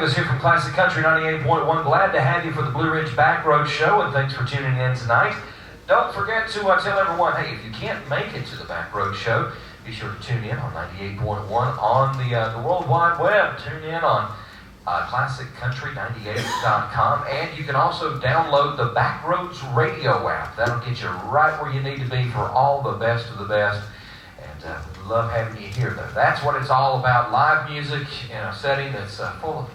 Us here from Classic Country 98.1. Glad to have you for the Blue Ridge Back Road Show, and thanks for tuning in tonight. Don't forget to tell everyone, hey, if you can't make it to the Back Road Show, be sure to tune in on 98.1 on the World Wide Web. Tune in on ClassicCountry98.com, and you can also download the Backroads Radio app. That'll get you right where you need to be for all the best of the best. And we love having you here, though. That's what it's all about, live music in a setting that's full of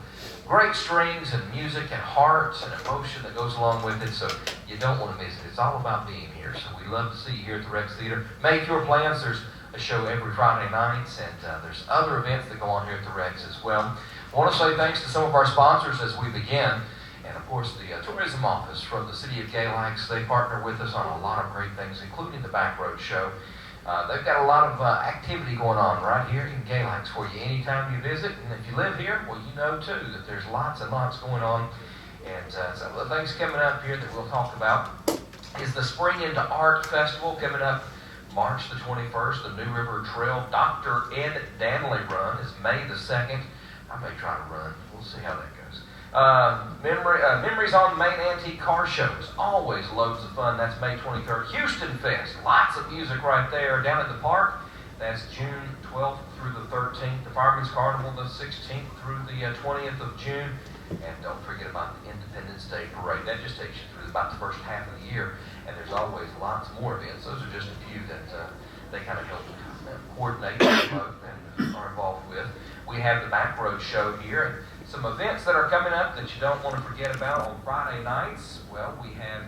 great strings and music and heart and emotion that goes along with it, so you don't want to miss it. It's all about being here, so we love to see you here at the Rex Theater. Make your plans. There's a show every Friday night, and there's other events that go on here at the Rex as well. I want to say thanks to some of our sponsors as we begin, and of course the Tourism Office from the City of Galax. They partner with us on a lot of great things, including the Back Road Show. They've got a lot of activity going on right here in Galax for you anytime you visit. And if you live here, well, you know, too, that there's lots and lots going on. And some of the things coming up here that we'll talk about is the Spring into Art Festival coming up March the 21st. The New River Trail Dr. Ed Danley Run is May the 2nd. I may try to run. We'll see how that goes. Memories on Main Antique Car Shows. Always loads of fun. That's May 23rd. Houston Fest. Lots of music right there down at the park. That's June 12th through the 13th. The Fireman's Carnival the 16th through the 20th of June. And don't forget about the Independence Day Parade. That just takes you through about the first half of the year. And there's always lots more events. Those are just a few that they kind of help coordinate and are involved with. We have the Back Road Show here. And some events that are coming up that you don't want to forget about on Friday nights. Well, we have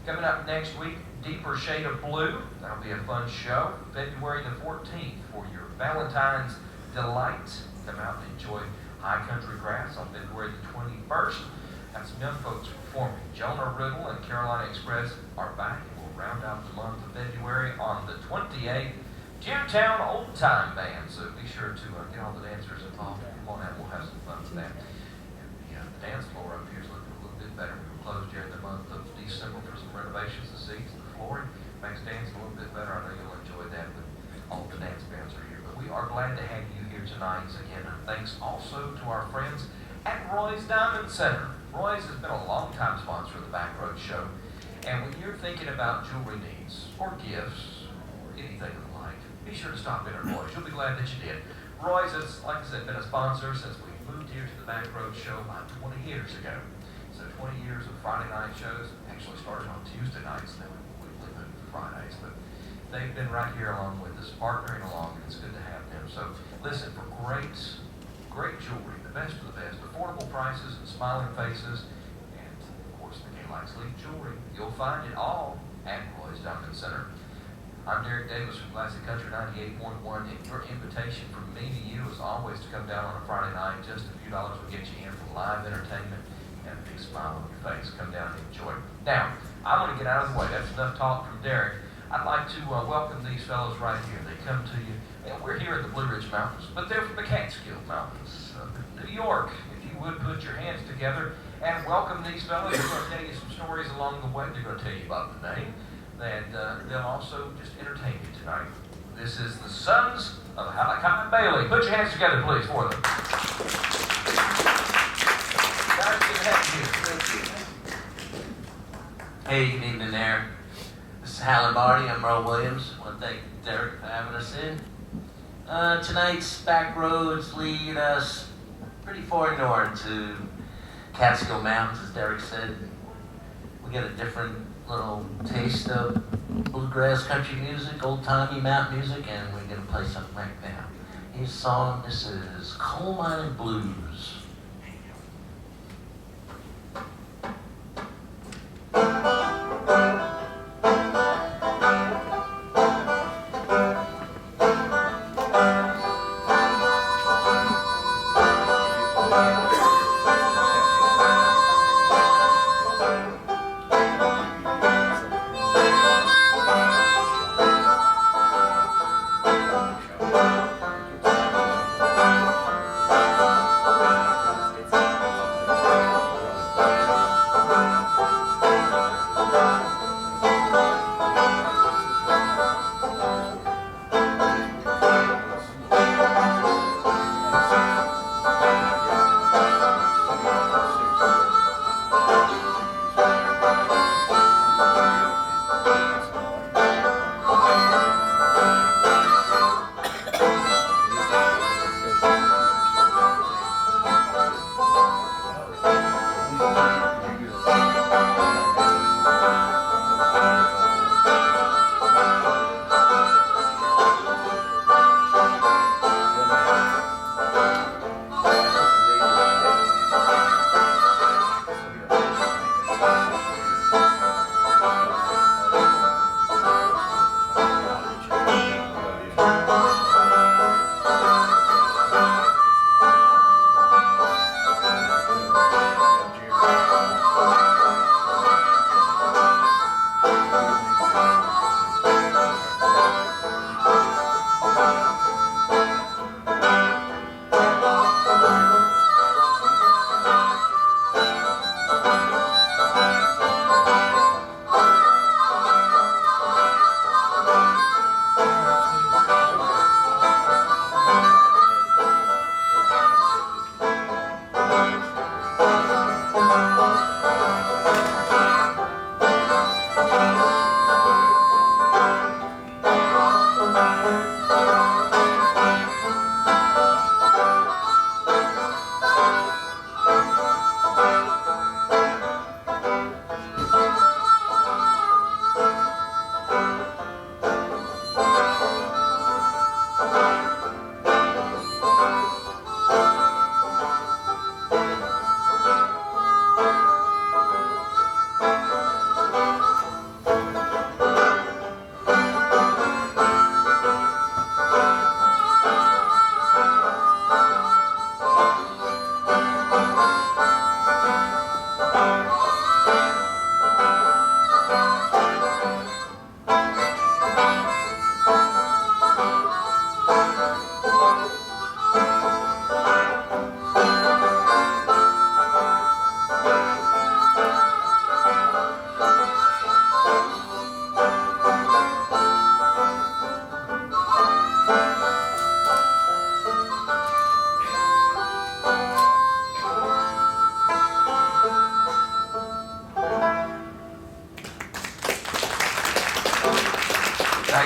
coming up next week, Deeper Shade of Blue. That'll be a fun show. February the 14th for your Valentine's Delight. Come out and enjoy High Country Grass on February the 21st. Got some young folks performing. Jonah Riddle and Carolina Express are back, and we'll round out the month of February on the 28th. Jewtown Old Time Band, so be sure to get all the dancers involved. Come on out, we'll have some fun with that. And the dance floor up here is looking a little bit better. We were closed during the month of December for some renovations. The seats, the flooring makes dancing a little bit better. I know you'll enjoy that, but all the dance bands are here. But we are glad to have you here tonight. Again, and thanks also to our friends at Roy's Diamond Center. Roy's has been a long-time sponsor of the Back Road Show. And when you're thinking about jewelry needs or gifts or anything of the like, be sure to stop in at Roy's. You'll be glad that you did. Roy's has, like I said, been a sponsor since we moved here to the Back Road Show about 20 years ago. So 20 years of Friday night shows. Actually started on Tuesday nights, then we moved to Fridays. But they've been right here along with us, partnering along, and it's good to have them. So listen, for great jewelry, the best of the best, affordable prices and smiling faces, and of course the Galax Leaf Jewelry. You'll find it all at Roy's Diamond Center. I'm Derek Davis from Classic Country 98.1, and your invitation from me to you is always to come down on a Friday night. Just a few dollars will get you in for live entertainment and a big smile on your face. Come down and enjoy. Now, I'm going to get out of the way. That's enough talk from Derek. I'd like to welcome these fellows right here. They come to you. We're here in the Blue Ridge Mountains, but they're from the Catskill Mountains of New York. If you would put your hands together and welcome these fellows. They're going to tell you some stories along the way. They're going to tell you about the name. And they'll also just entertain you tonight. This is the Sons of Hachaliah Bailey. Put your hands together, please, for them. Guys, good to have you here. Hey, good evening there. This is Hallie Barty. I'm Merle Williams. I want to thank Derek for having us in. Tonight's back roads lead us pretty far north to Catskill Mountains, as Derek said. We get a different little taste of bluegrass country music, old-timey mountain music, and we're going to play something right now. Here's a song. This is Coal Mining Blues.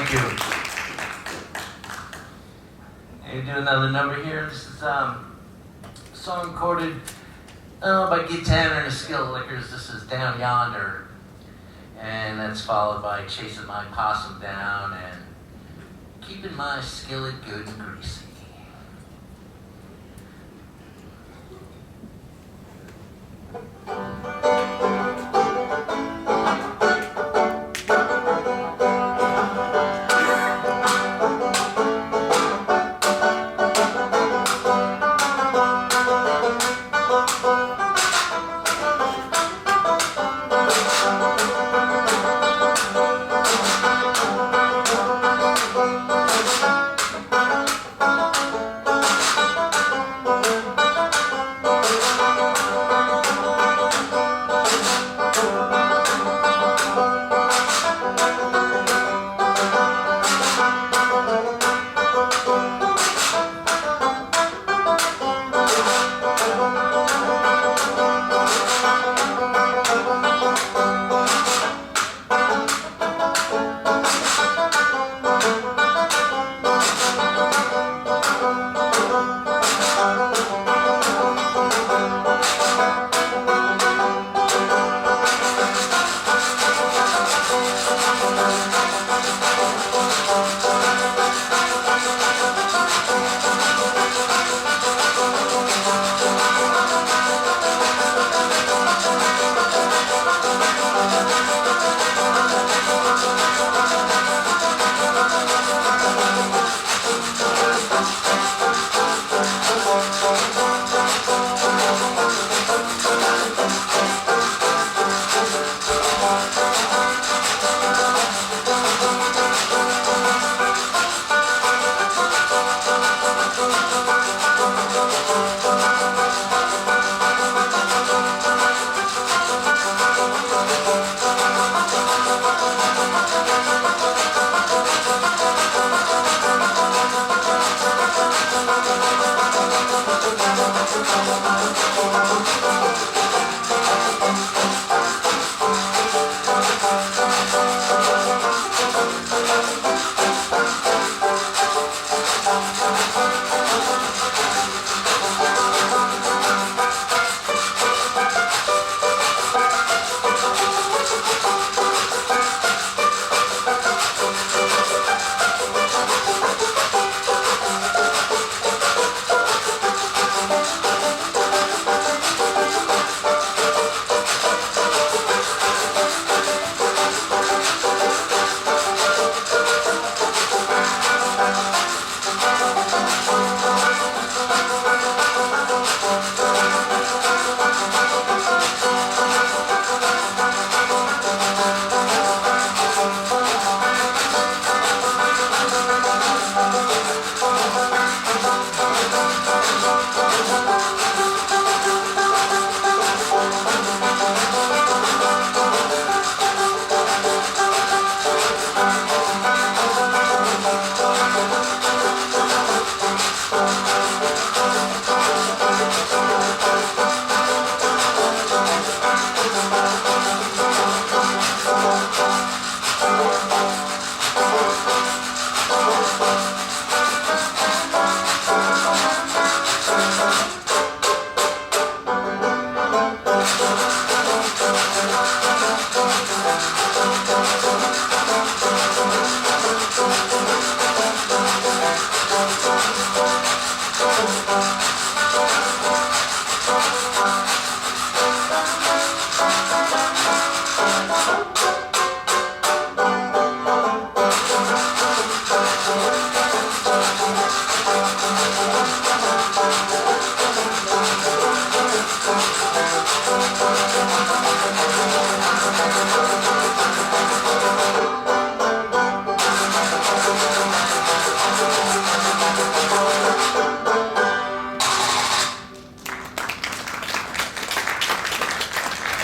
Thank you. And we do another number here. This is a song recorded by Git Tanner and the Skill Lickers. This is Down Yonder. And that's followed by Chasing My Possum Down and Keeping My Skillet Good and Greasy.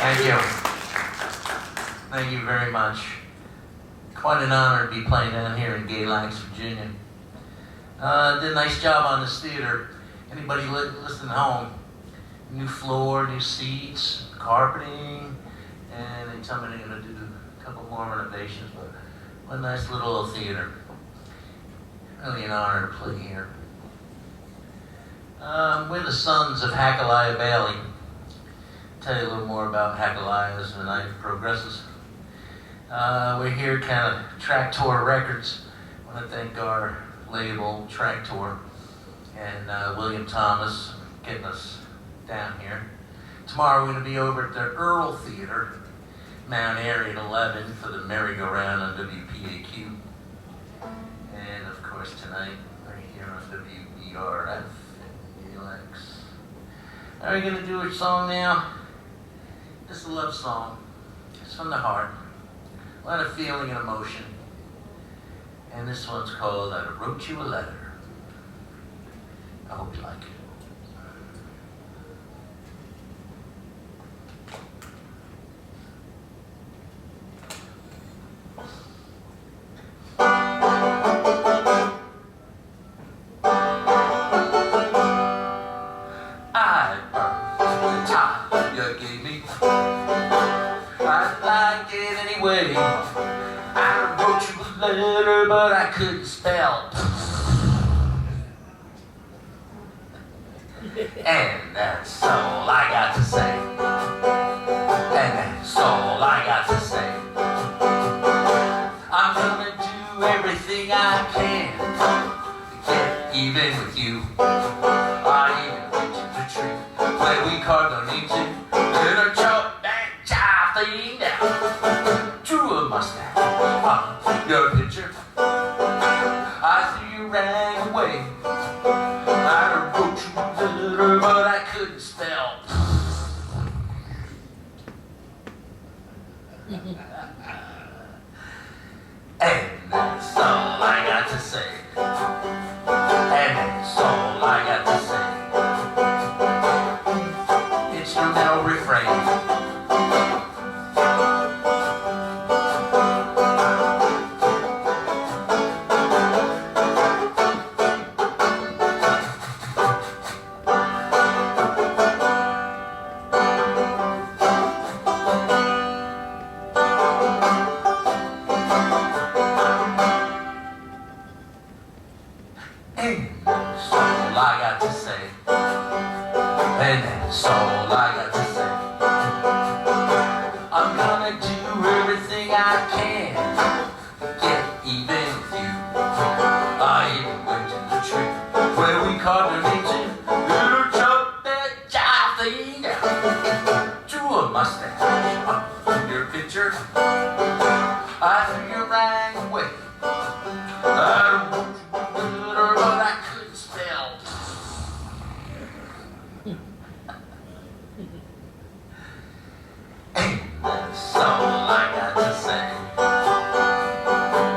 Thank you. Thank you very much. Quite an honor to be playing down here in Galax, Virginia. Did a nice job on this theater. Anybody listening at home? New floor, new seats, carpeting, and they tell me they're going to do a couple more renovations, but What a nice little theater. Really an honor to play here. We're the sons of Hachaliah Bailey. Tell you a little more about Hachaliah as the night progresses. We're here kind of Tractor Records. I want to thank our label, Tractor, and William Thomas getting us down here. Tomorrow we're going to be over at the Earl Theater, Mount Airy at 11 for the Merry-Go-Round on WPAQ. And of course tonight, right here on WERF and UX. Are we going to do a song now? This is a love song. It's from the heart. A lot of feeling and emotion. And this one's called I Wrote You a Letter. I hope you like it. I wrote you a letter, but I couldn't spell. And that's all I got to say. And that's all I got to say. I'm gonna do everything I can to get even with you. I even went to the tree where we carved our names in. Did a chop that jive thing down. Drew a mustache on your picture. I threw you right away. I wrote you a letter, but I couldn't spell. And that's all I got to say. And that's all I got to say. Instrumental refrain. And that's all I got to say. And that's all I got to say. I'm gonna do everything I can to get even with you. I even went to the tree where we carved our names in. Little chop that jive thing down. Drew a mustache on your picture. I threw you right away. I wrote you a letter, but I couldn't spell. And that's all I got to say.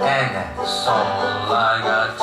And that's all I got to.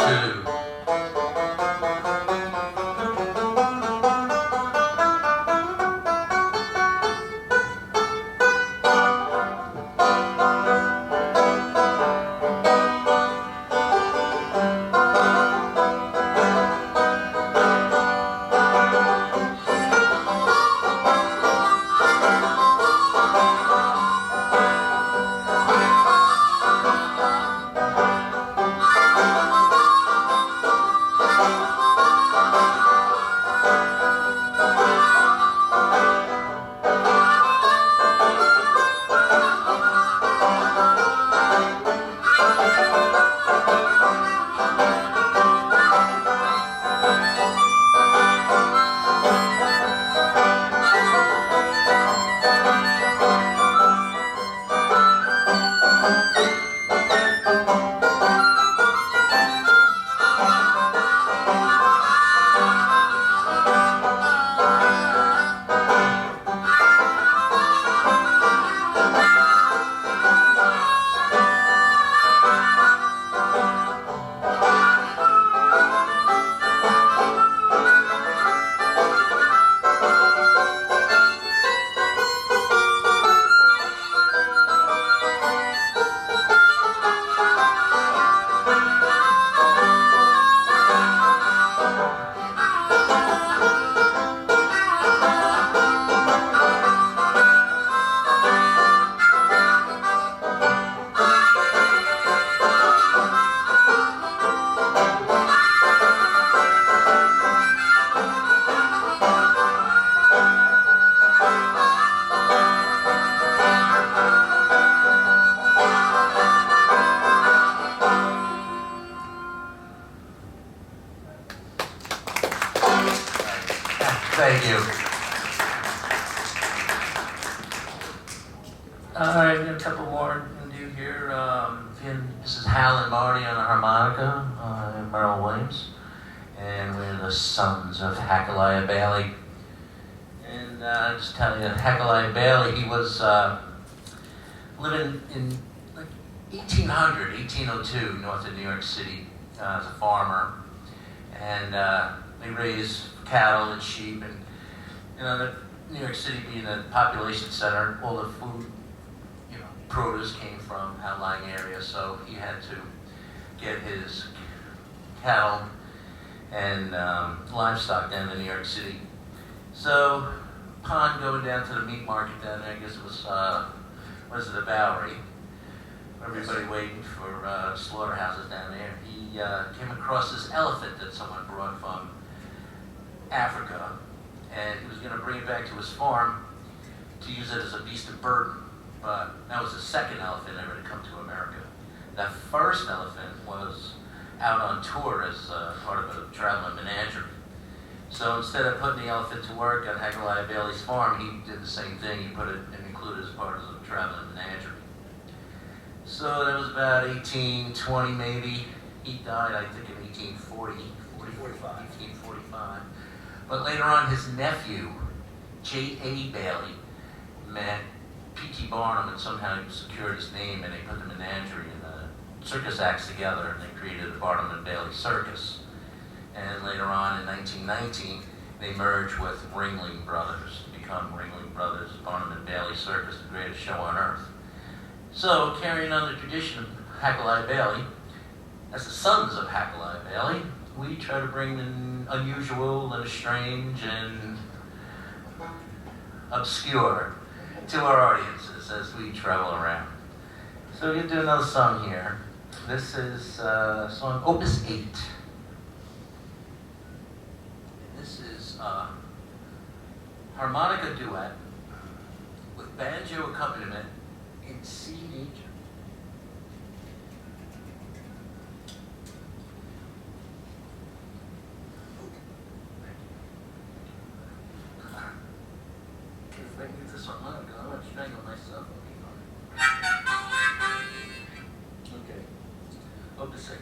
All right, we got a couple more to do here. This is Hal and Marty on the harmonica, and Merle Williams. And we're the sons of Hachaliah Bailey. And I'll just tell you, Hachaliah Bailey, he was living in like 1802, north of New York City, as a farmer. And they raised cattle and sheep. And, you know, New York City being a population center, all the food, produce came from outlying areas, so he had to get his cattle and livestock down to New York City. So, upon going down to the meat market down there, I guess it was the Bowery, everybody waiting for slaughterhouses down there, he came across this elephant that someone brought from Africa, and he was going to bring it back to his farm to use it as a beast of burden. But that was the second elephant ever to come to America. That first elephant was out on tour as part of a traveling menagerie. So instead of putting the elephant to work at Hachaliah Bailey's farm, he did the same thing. He put it and included it as part of a traveling menagerie. So that was about 1820 maybe. He died, I think, in 1845. But later on, his nephew, J.A. Bailey, met P.T. Barnum, and somehow he secured his name, and they put the menagerie and the circus acts together, and they created the Barnum and Bailey Circus. And later on, in 1919, they merged with Ringling Brothers to become Ringling Brothers Barnum and Bailey Circus, the greatest show on earth. So, carrying on the tradition of Hachaliah Bailey, as the sons of Hachaliah Bailey, we try to bring an unusual and strange and obscure to our audiences as we travel around. So we're going to do another song here. This is song Opus 8. This is a harmonica duet with banjo accompaniment in C major. If I can get this harmonica, I'm going to strangle myself. Okay. Opus 8.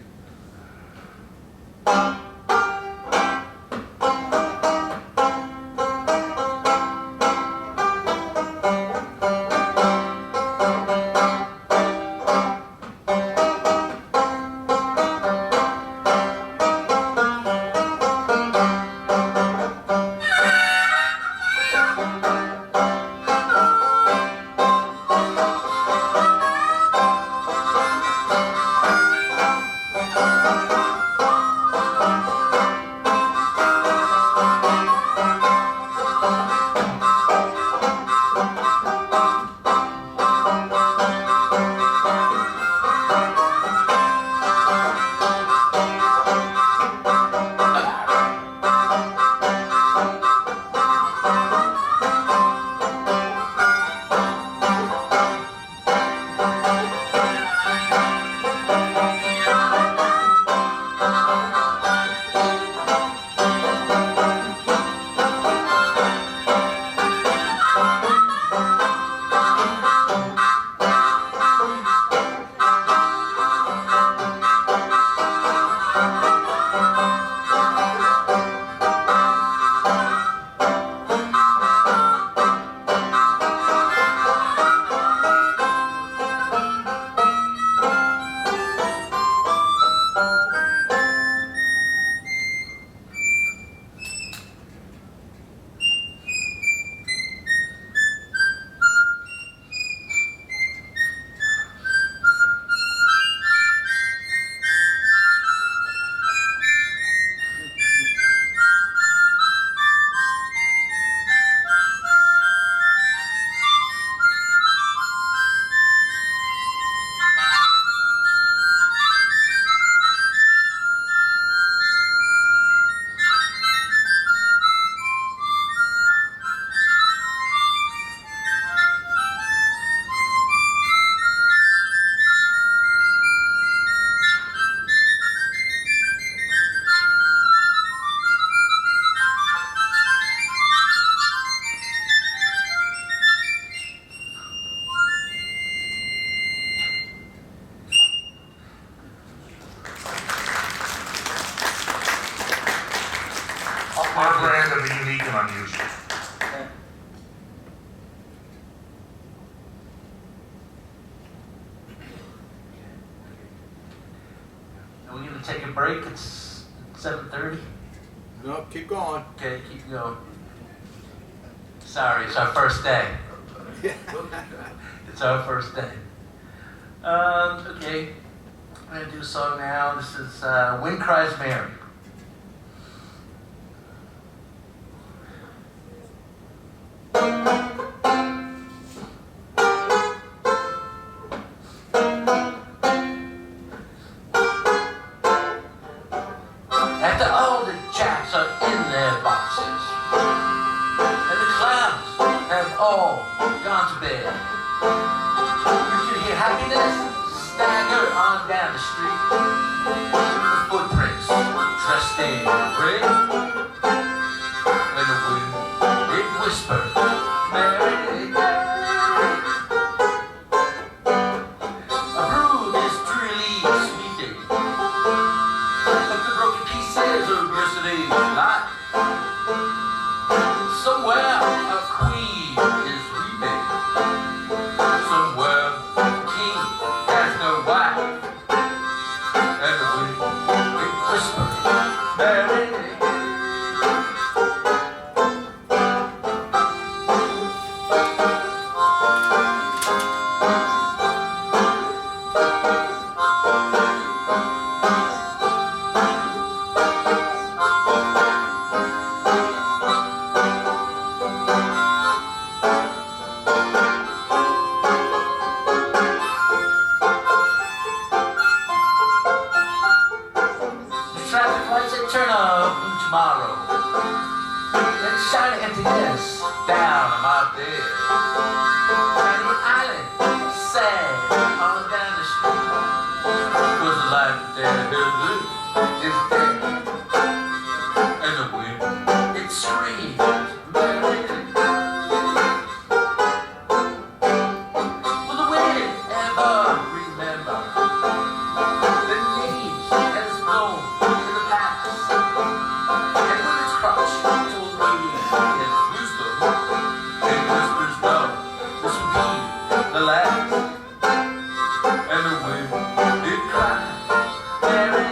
take a break? It's 7:30. No, keep going. Okay, keep going. Sorry, it's our first day. It's our first day. Okay, I'm gonna do a song now. This is Wind Cries Mary. After all the jacks are in their boxes, and the clowns have all gone to bed, you can hear happiness stagger on down the street. The footprints dressed in red, and the wind, it whispers, Mary. A brood is truly sweeping up the broken pieces of yesterday's life. Somewhere a queen is weeping. Somewhere a king has no wife. And the wind, it whispers, Mary. Traffic lights that turn on tomorrow, and shine emptiness down on my bed. And the island sad on down the street, 'cause the life that they live is dead. And the wind, it screams, Mary. Will the wind ever remember the names that is blown in the past? And when it's crushed to a lady in wisdom, it whispers, no, this will be the last. And the wind, it cries, Mary.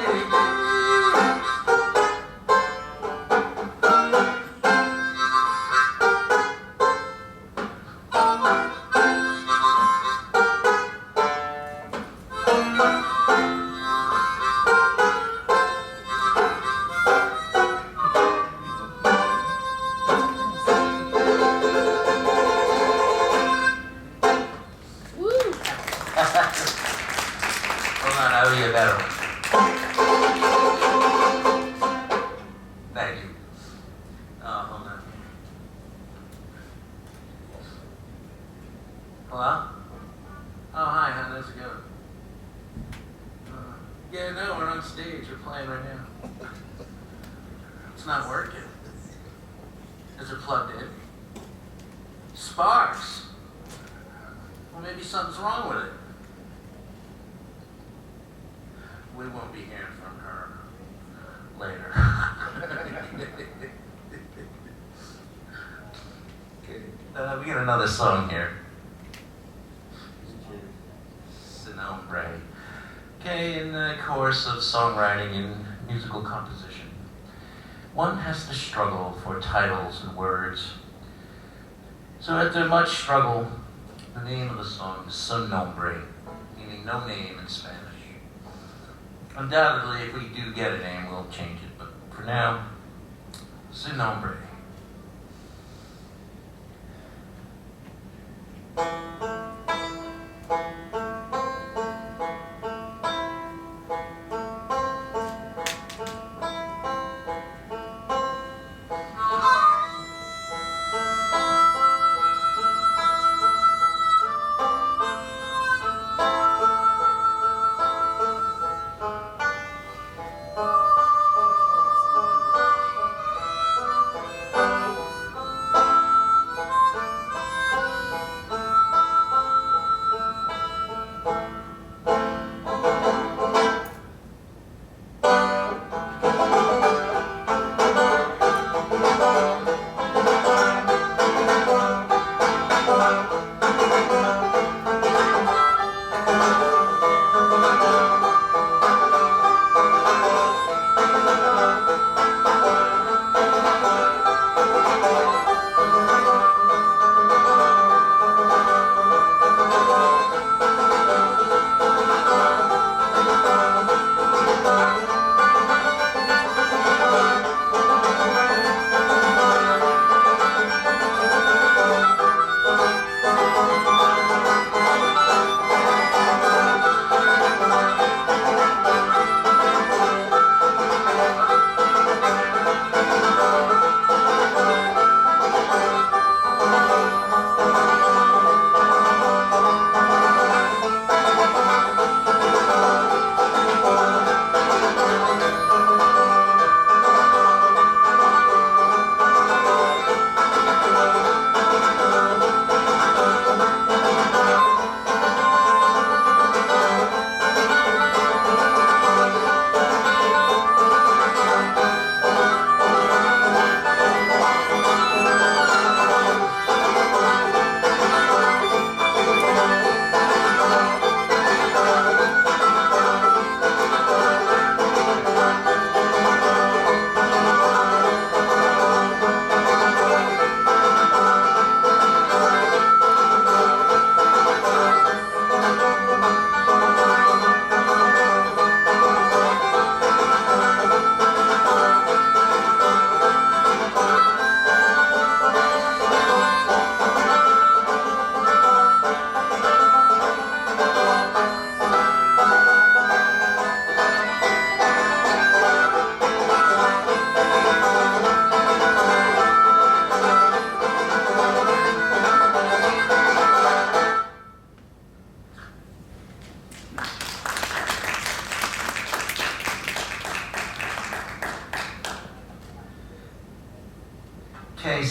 Hold on, I owe you a better one. Thank you. Oh, hold on. Hello? Oh, hi, how's it going? Yeah, no, we're on stage. We're playing right now. It's not working. Is it plugged in? Sparks. Well, maybe something's wrong with it. We won't be hearing from her later. Okay. We got another song here. Sin Hombre. Okay, in the course of songwriting and musical composition, one has to struggle for titles and words. So after much struggle, the name of the song is Sin Nombre, meaning no name in Spanish. Undoubtedly, if we do get a name, we'll change it, but for now, Sin Nombre.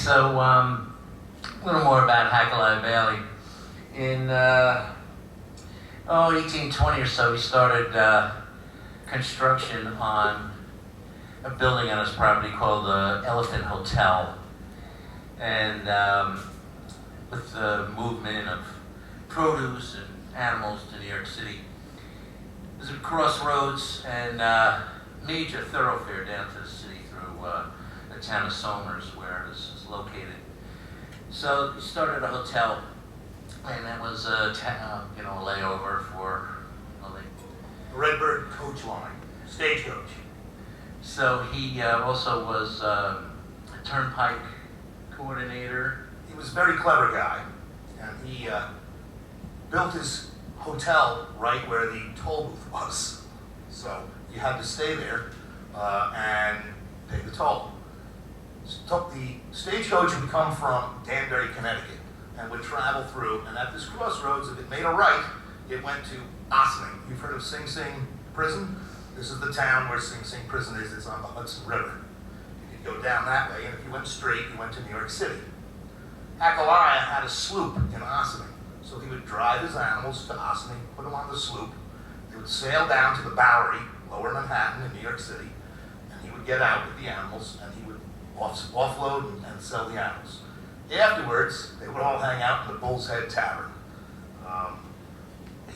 so a little more about Hachaliah Bailey. In 1820 or so, he started construction on a building on his property called the Elephant Hotel. And with the movement of produce and animals to New York City, there's a crossroads and major thoroughfare down to the city through the town of Somers, where this is located. So he started a hotel, and that was a layover for Redbird Coach Line, stagecoach. So he also was a turnpike coordinator. He was a very clever guy, and he built his hotel right where the toll booth was. So you had to stay there and pay the toll. The stagecoach would come from Danbury, Connecticut, and would travel through, and at this crossroads, if it made a right, it went to Ossining. You've heard of Sing Sing Prison? This is the town where Sing Sing Prison is. It's on the Hudson River. You could go down that way, and if you went straight, you went to New York City. Hachaliah had a sloop in Ossining, so he would drive his animals to Ossining, put them on the sloop. They would sail down to the Bowery, Lower Manhattan in New York City, and he would get out with the animals, and he would offload and sell the animals. Afterwards, they would all hang out in the Bull's Head Tavern.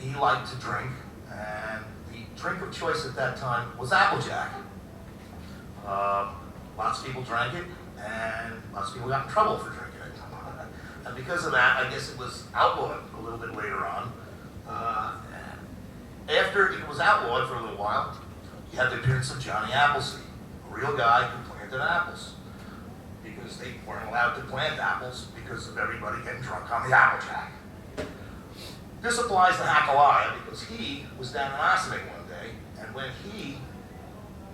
He liked to drink, and the drink of choice at that time was Applejack. Lots of people drank it, and lots of people got in trouble for drinking it. And because of that, I guess it was outlawed a little bit later on. After it was outlawed for a little while, you had the appearance of Johnny Appleseed, a real guy who planted apples. Because they weren't allowed to plant apples because of everybody getting drunk on the Applejack. This applies to Hachaliah because he was down in Ossining one day, and when he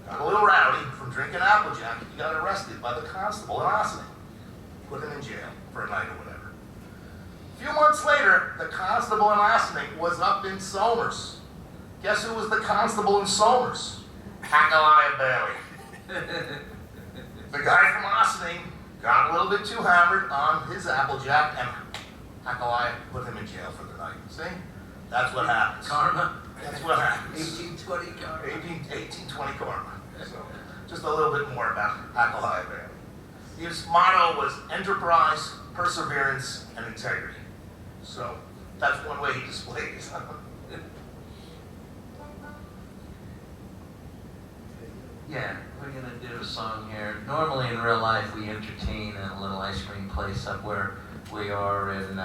got a little rowdy from drinking Applejack, he got arrested by the constable in Ossining. Put him in jail for a night or whatever. A few months later, the constable in Ossining was up in Somers. Guess who was the constable in Somers? Hachaliah Bailey. The guy from Ossining got a little bit too hammered on his Applejack, and Hachaliah put him in jail for the night. See? That's what happens. Karma. That's what happens. 1820 karma. 1820 karma. So, just a little bit more about Hachaliah Bailey. His motto was enterprise, perseverance, and integrity. So, that's one way he displayed it. Yeah, we're gonna do a song here. Normally in real life we entertain at a little ice cream place up where we are, and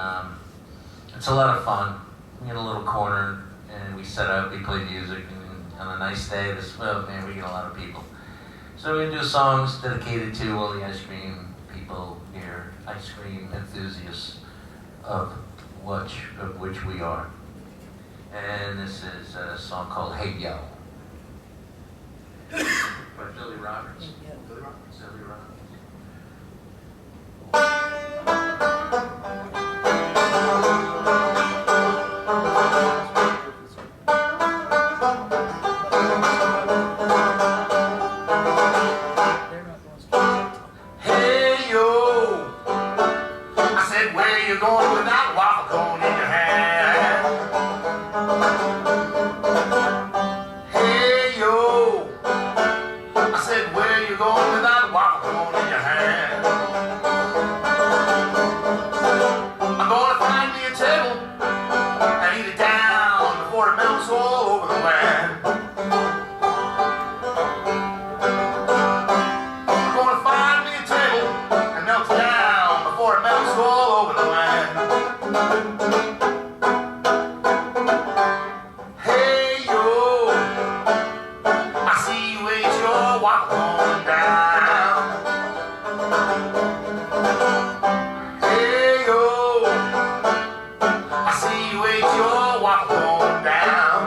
it's a lot of fun. We get a little corner and we set up, we play music, and on a nice day, we get a lot of people. So we're gonna do songs dedicated to all the ice cream people here, ice cream enthusiasts of which we are. And this is a song called Hey Yo. By Billy Roberts. Billy Roberts. Billy Roberts. Hey yo, I said, where you going with that waffle cone in your hand? Hey yo, I said, where you going with that waffle cone in your hand? I'm gonna find me a table and eat it down before it melts all over the land. I'm gonna find me a table and melt it down before it melts all over the land. Hey yo, I see you ate your waffle cone down. Hey yo, I see you ate your waffle cone down.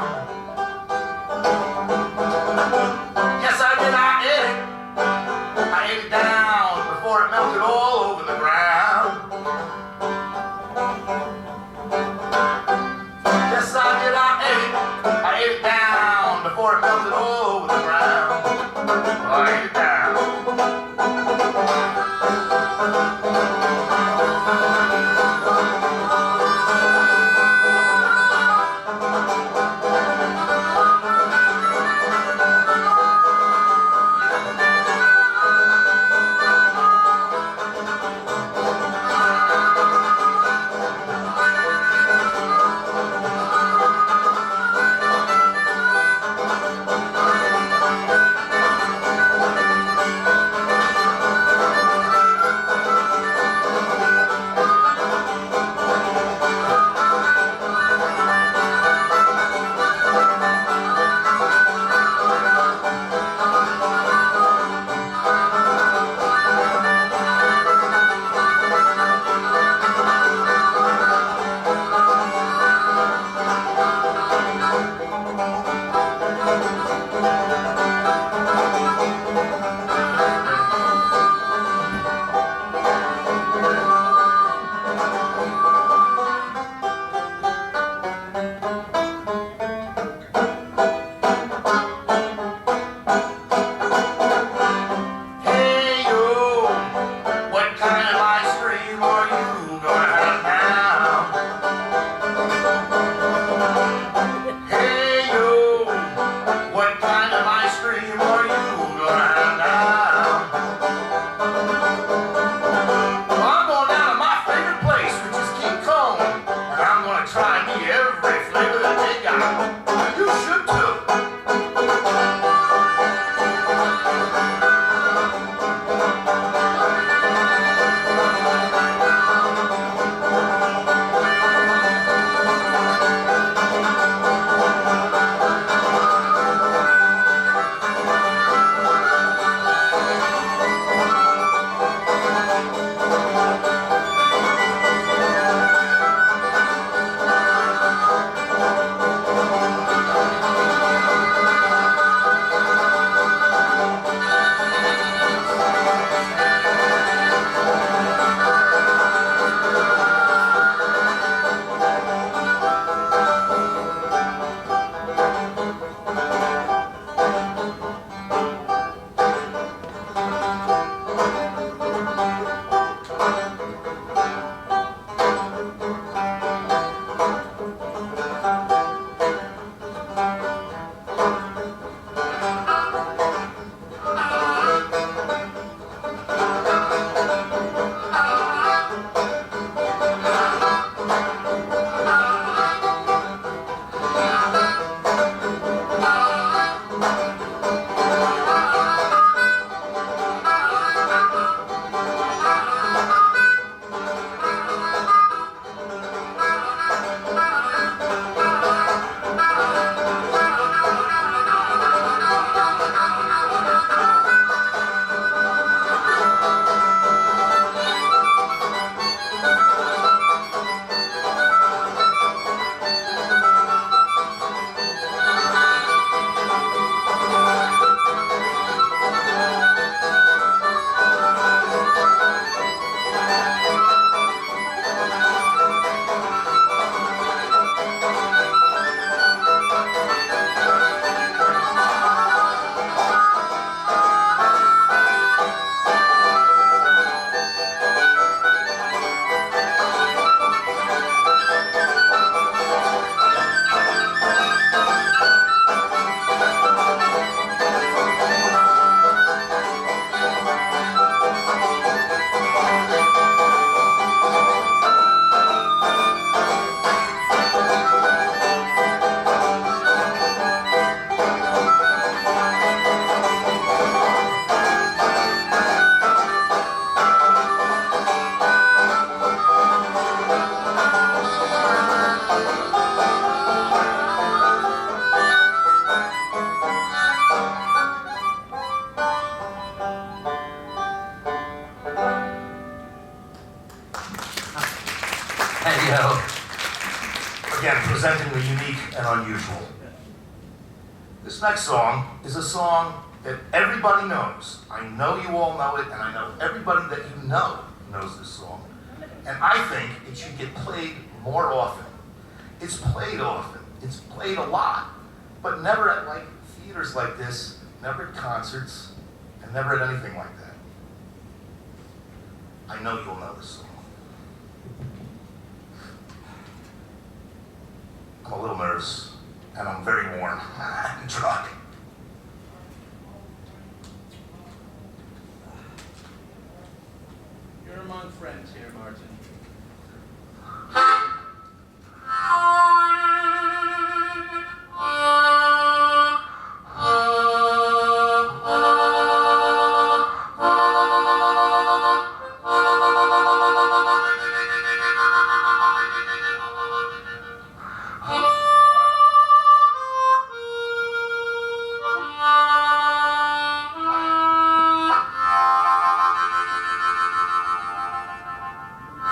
Yes, I did, I ate it. I ate it down before it melted all over the ground. Yes, I did, I ate it. I ate it down before it melted all over the ground. I ate it down. You should too. Again, presenting the unique and unusual. This next song is a song that everybody knows. I know you all know it, and I know everybody that you know knows this song. And I think it should get played more often. It's played often. It's played a lot. But never at like theaters like this, never at concerts, and never at anything like that. I know you'll know this song. I'm a little nervous, and I'm very warm and drunk. You're among friends here, Martin.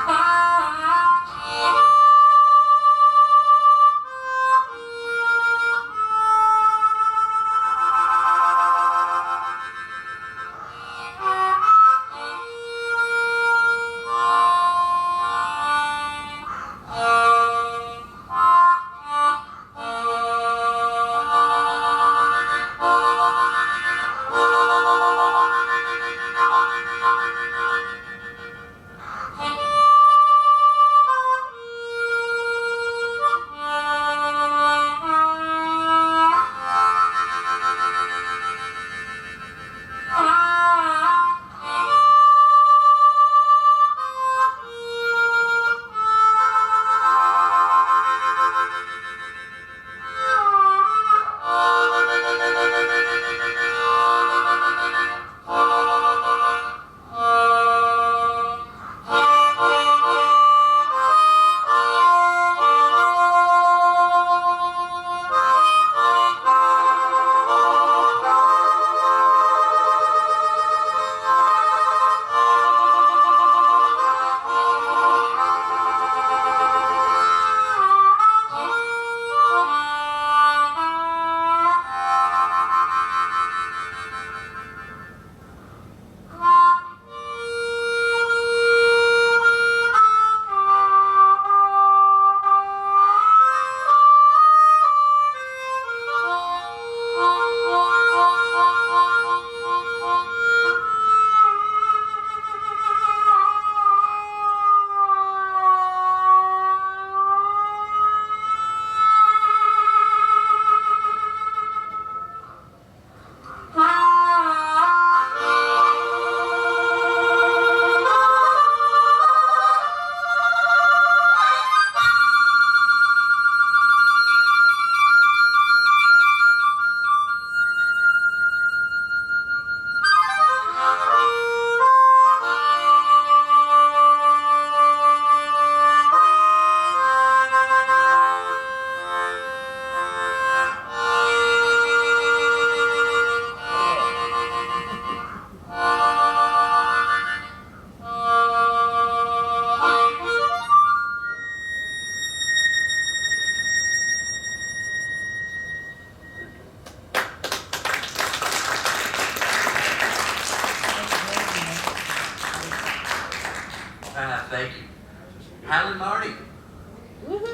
Oh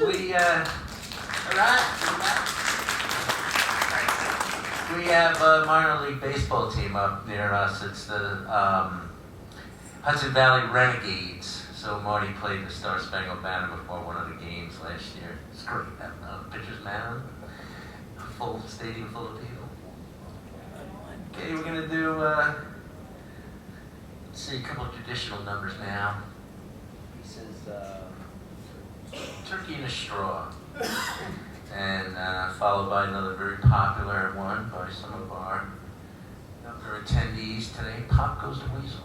We have a minor league baseball team up near us. It's the Hudson Valley Renegades. So Marty played the Star Spangled Banner before one of the games last year. It's great having a pitcher's mound, a full stadium full of people. Okay, we're gonna do let's see, a couple of traditional numbers now. This is Turkey in a Straw. And followed by another very popular one by some of our younger attendees today, Pop Goes the Weasel.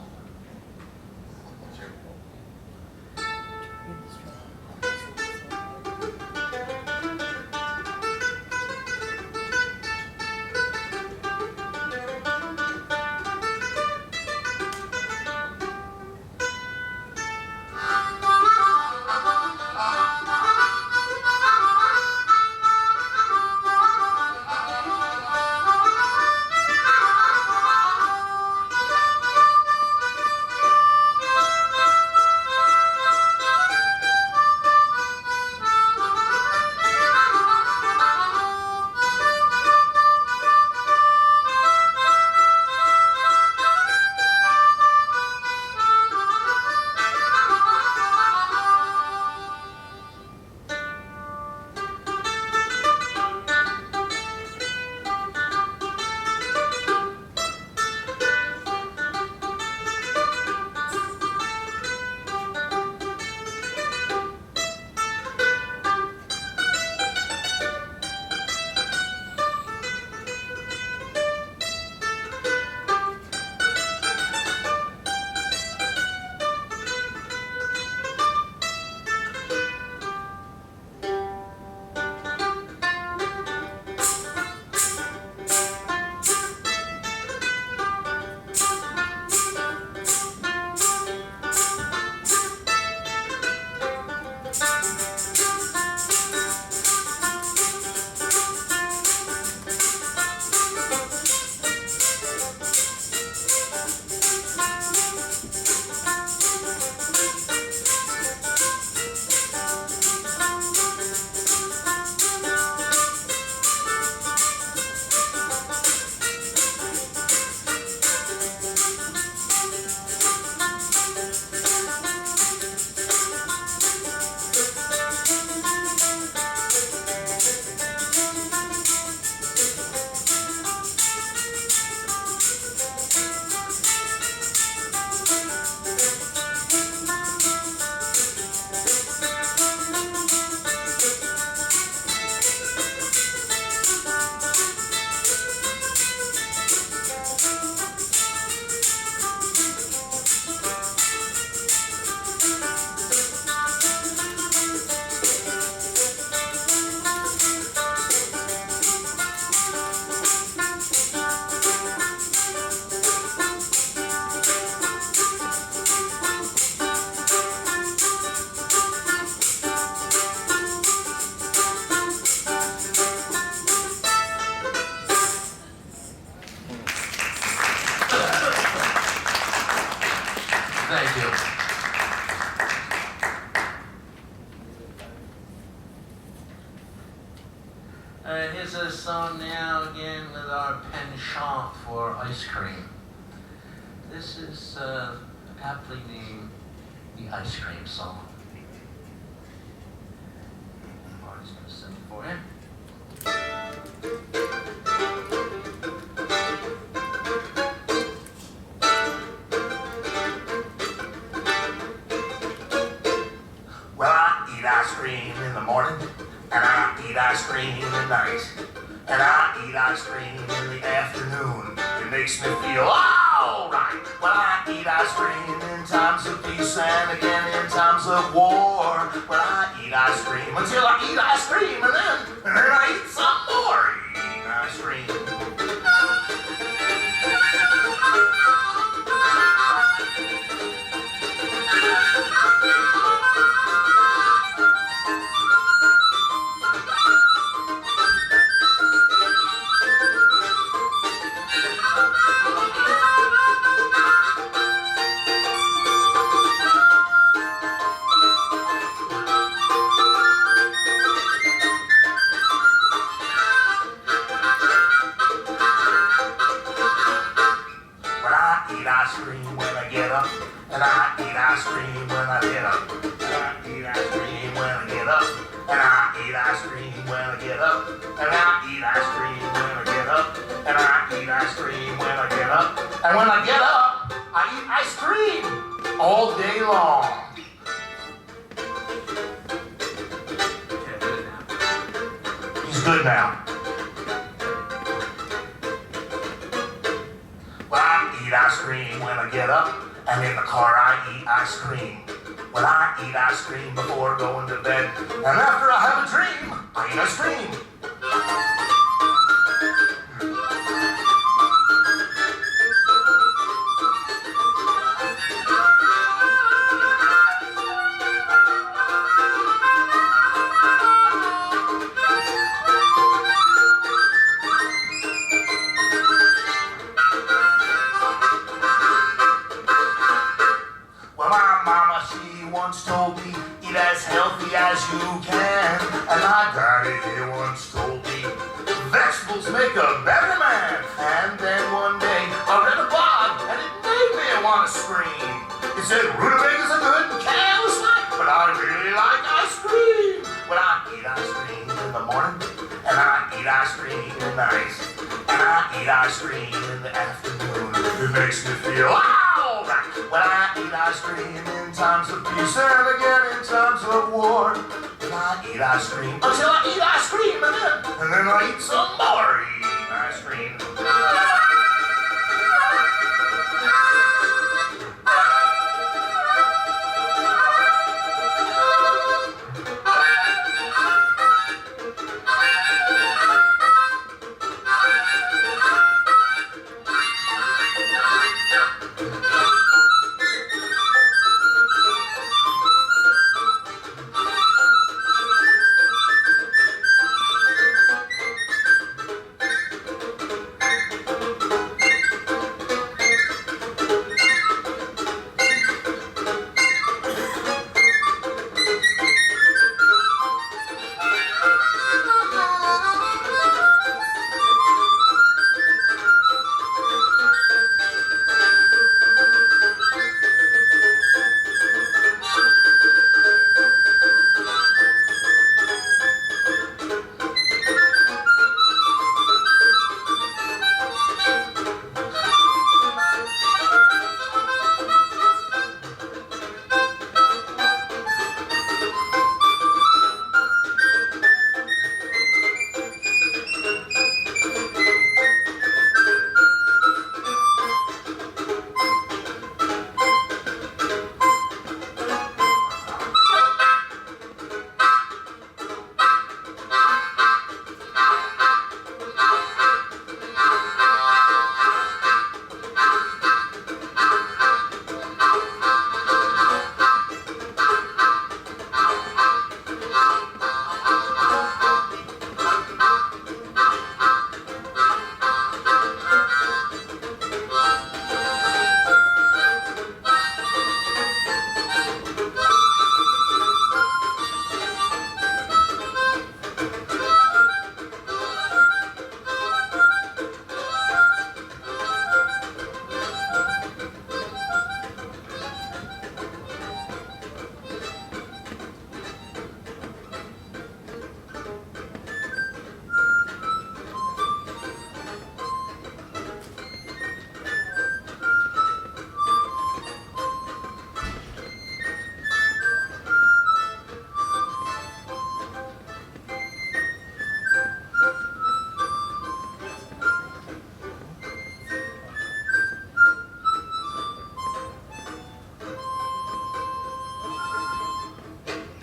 Thank you. Here's a song now again with our penchant for ice cream. This is aptly named the Ice Cream Song. Marty's going to sing it for you. Well, I eat ice cream in the morning, and I eat ice cream at night, and I eat ice cream in the afternoon. It makes me feel alright. Well, I eat ice cream in times of peace and again in times of war. Well, I eat ice cream until I eat ice cream, and then I eat some more. Eating ice cream. cream when I get up. And I eat ice cream when I get up. And I eat ice cream when I get up. And I eat ice cream when I get up. And when I get up, I eat ice cream all day long. He's good now. Well, I eat ice cream when I get up, and in the car I eat ice cream. Well, I eat ice cream before going to bed, and after I have a dream, I eat ice cream. Once told me, eat as healthy as you can. And my daddy, he once told me, vegetables make a better man. And then one day, I read a blog, and it made me want to scream. It said, rutabaga is a good and careless snack, but I really like ice cream. When I eat ice cream in the morning, and I eat ice cream in the night, and I eat ice cream in the afternoon, it makes me feel all right. When I eat ice cream in times of peace and again in times of war, and I eat ice cream until I eat ice cream and then I eat some more ice cream.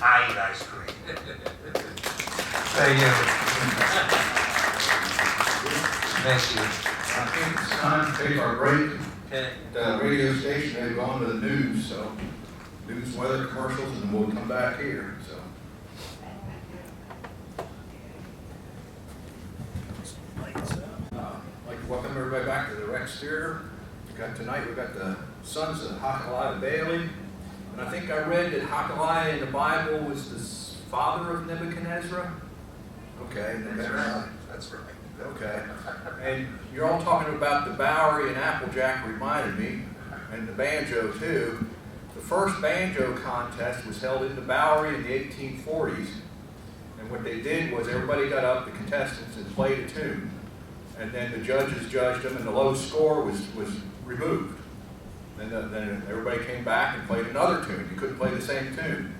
I eat ice cream. Thank you. Thank you. I think it's time to take our break. Okay. The radio station, they've gone to the news, so news, weather, commercials, and we'll come back here, so. I'd like to welcome everybody back to the Rex Theater. Tonight we've got the sons of Hachaliah Bailey. And I think I read that Hachaliah in the Bible was the father of Nebuchadnezzar. Okay. That's right. That's right. Okay. And you're all talking about the Bowery and Applejack reminded me, and the banjo too. The first banjo contest was held in the Bowery in the 1840s. And what they did was everybody got up, the contestants, and played a tune. And then the judges judged them, and the low score was removed. Then everybody came back and played another tune. You couldn't play the same tune.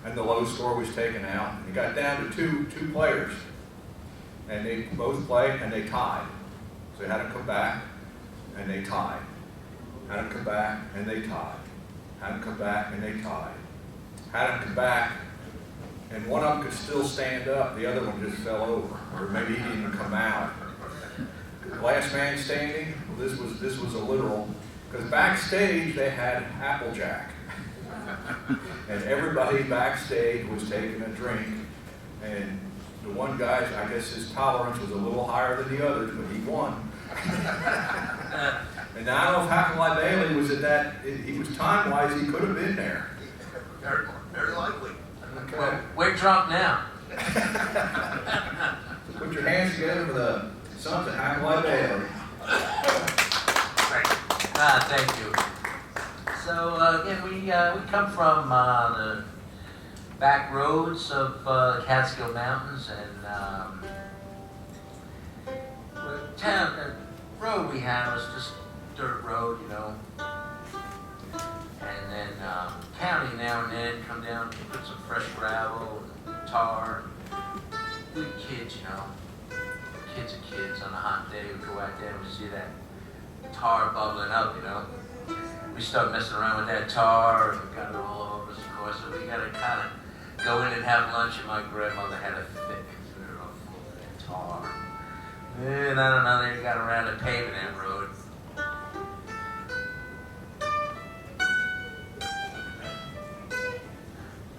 And the low score was taken out. And it got down to two players. And they both played, and they tied. So they had to come back, and they tied. Had them come back, and they tied. Had them come back, and they tied. Had them come back, and one of them could still stand up. The other one just fell over, or maybe he didn't even come out. Last man standing. Well, this was a literal, because backstage they had Applejack, and everybody backstage was taking a drink, and the one guy, I guess his tolerance was a little higher than the others, but he won. And I don't know if Hachaliah Bailey was at that, he was time-wise, he could have been there. Very, very likely. Okay. We're drunk now. Put your hands together for the sons of Hachaliah Bailey. Thank you. So again, we come from the back roads of the Catskill Mountains, and the road we had was just dirt road, you know. And then county now and then come down and put some fresh gravel and tar. We kids, you know. Kids are kids. On a hot day, we go out there and we see that tar bubbling up, you know. We start messing around with that tar and we got it all over us, of course. So we got to kind of go in and have lunch, and my grandmother had a fit because we were all full of that tar. And I don't know, they got around to paving that road.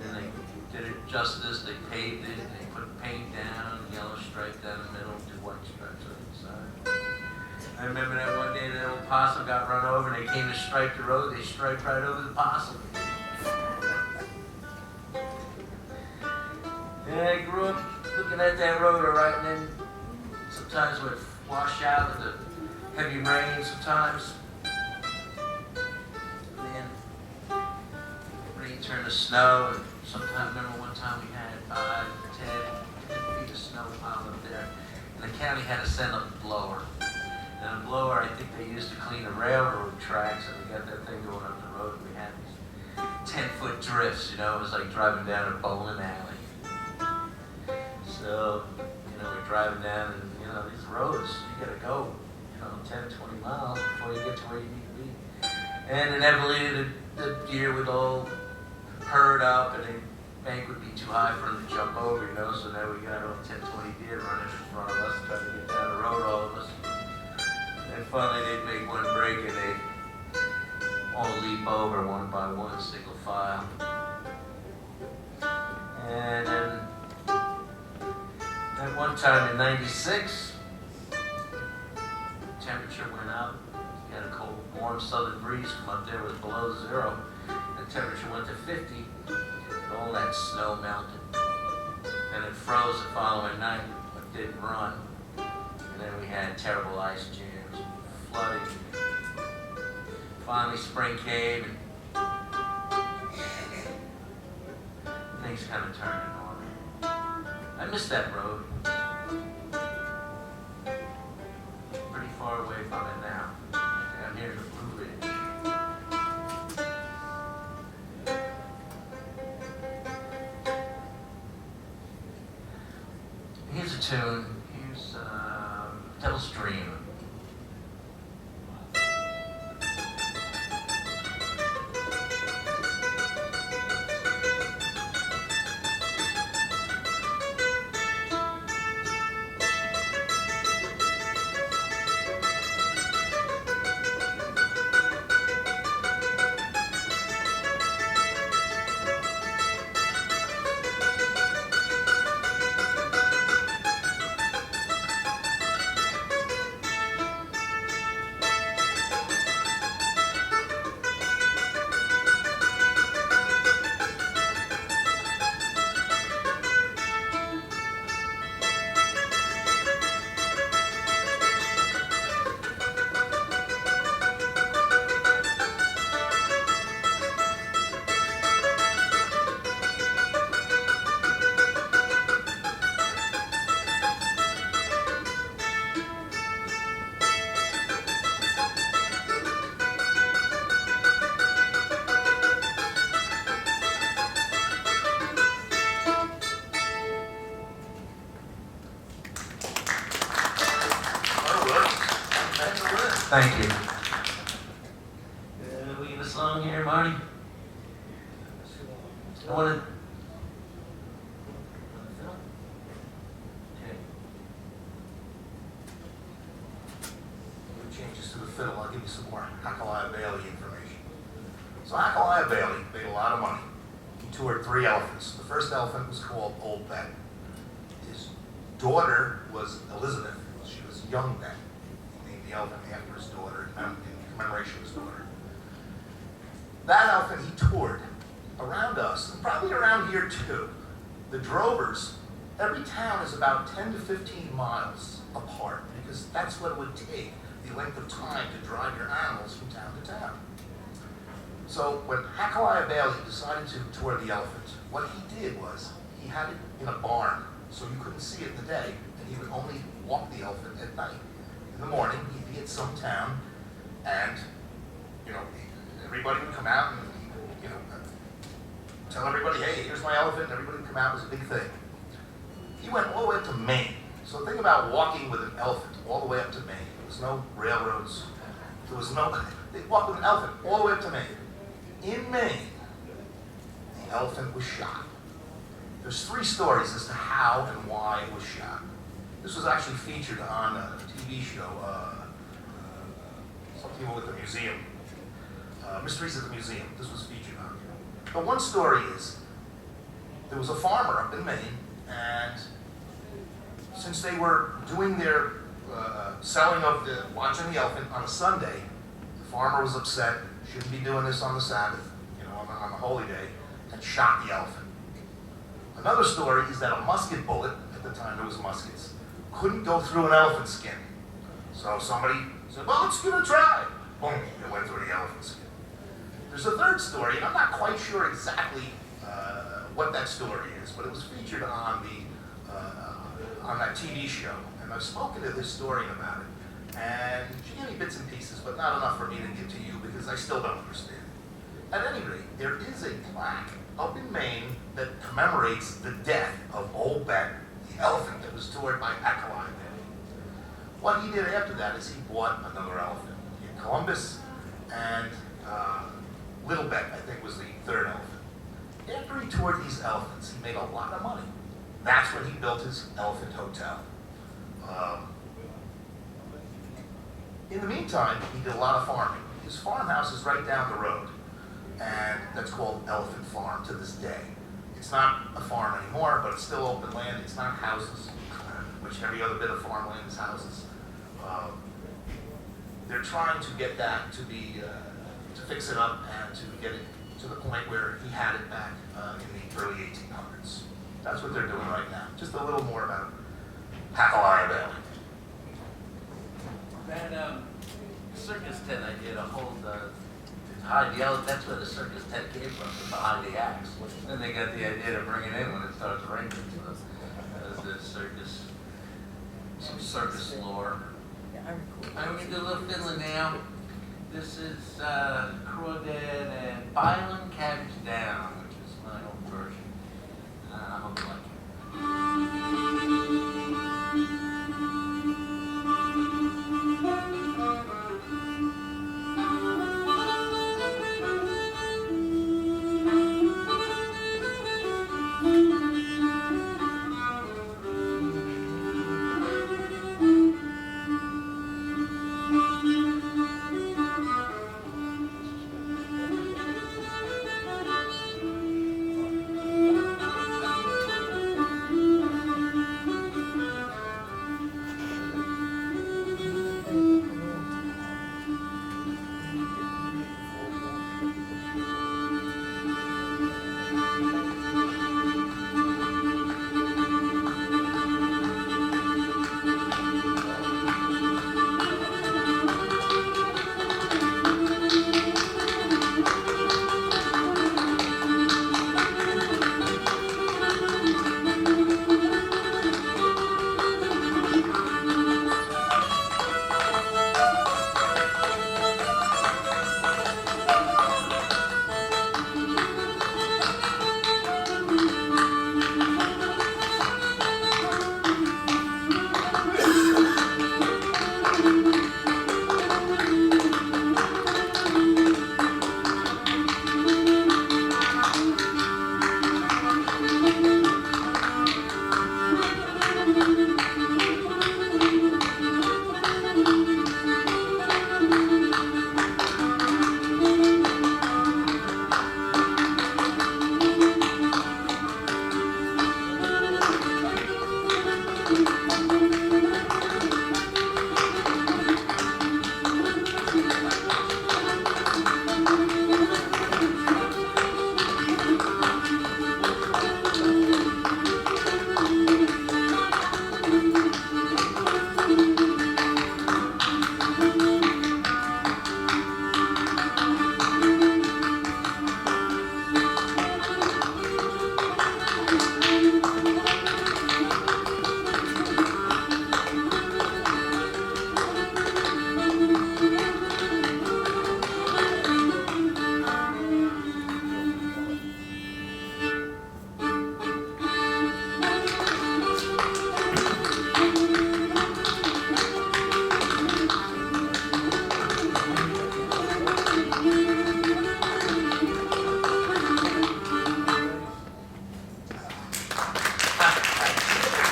Then they did it justice, they paved it, and they put paint down, yellow stripe down the middle, two white stripes on the side. I remember that one day the old possum got run over and they came to stripe the road, they striped right over the possum. Yeah, I grew up looking at that road, all right, and then sometimes it would wash out with the heavy rain sometimes. And then rain turned to snow, and sometimes, remember one time we had 10 feet of snow piled up there, and the county had to send a blower. And a blower, I think they used to clean the railroad tracks, and we got that thing going up the road, and we had these 10-foot drifts, you know, it was like driving down a bowling alley. So, you know, we're driving down, and, you know, these roads, you gotta go, you know, 10, 20 miles before you get to where you need to be. And inevitably, the deer would all herd up, and the bank would be too high for them to jump over, you know, so now we got all 10, 20 deer running in front of us, trying to get down the road, all of us. And finally, they'd make one break, and they'd all leap over one by one, single file. And then, at one time in '96, temperature went up. You had a cold, warm southern breeze come up there, it was below zero. The temperature went to 50, and all that snow melted. And it froze the following night, but didn't run. And then we had terrible ice jams, flooding. Finally, spring came, and things kind of turned to normal. I miss that road. Pretty far away from it now. I'm here in the Blue Ridge. Here's a tune. Here's Devil's Dream. Thank you. We get a song here, Marty? I want to. Okay. When we change this to the fiddle, I'll give you some more Hachaliah Bailey information. So Hachaliah Bailey made a lot of money. He toured 3 elephants. The first elephant was called Old Ben. His daughter was Elizabeth. She was Young Ben. He named the elephant after his daughter in commemoration of his daughter. That elephant he toured around us, and probably around here too. The drovers, every town is about 10 to 15 miles apart because that's what it would take, the length of time to drive your animals from town to town. So when Hachaliah Bailey decided to tour the elephant, what he did was he had it in a barn so you couldn't see it in the day, and he would only walk the elephant at night. In the morning, he'd be at some town, and everybody would come out and tell everybody, hey, here's my elephant, and everybody would come out. It was a big thing. He went all the way up to Maine. So think about walking with an elephant all the way up to Maine. There was no railroads. They walked with an elephant all the way up to Maine. In Maine, the elephant was shot. There's 3 stories as to how and why it was shot. This was actually featured on a TV show, something with the museum. Mysteries at the Museum. This was featured on here. But one story is, there was a farmer up in Maine, and since they were doing their selling of watching the elephant on a Sunday, the farmer was upset, shouldn't be doing this on the Sabbath, on the holy day, and shot the elephant. Another story is that a musket bullet, at the time there was muskets, couldn't go through an elephant skin. So somebody said, well, let's give it a try. Boom, it went through the elephant skin. There's a third story, and I'm not quite sure exactly what that story is, but it was featured on that TV show, and I've spoken to this historian about it, and she gave me bits and pieces, but not enough for me to give to you because I still don't understand. At any rate, there is a plaque up in Maine that commemorates the death of Old Ben, the elephant that was toured by Hachaliah. What he did after that is he bought another elephant in Columbus, and Little Ben, I think, was the 3rd elephant. After he toured these elephants, he made a lot of money. That's when he built his elephant hotel. In the meantime, he did a lot of farming. His farmhouse is right down the road, and that's called Elephant Farm to this day. It's not a farm anymore, but it's still open land. It's not houses, which every other bit of farmland is houses. They're trying to get that to be, to fix it up and to get it to the point where he had it back in the early 1800s. That's what they're doing right now. Just a little more about Hachaliah Bailey. That circus tent I did, a whole to hide the elephant. That's where the circus tent came from, to hide the axe. Then they got the idea to bring it in when it starts raining. So that's the circus, some circus lore. I'm going to do a little fiddling now. This is Crawdad and Byron Cabbage Down, which is my own version. I hope you like it.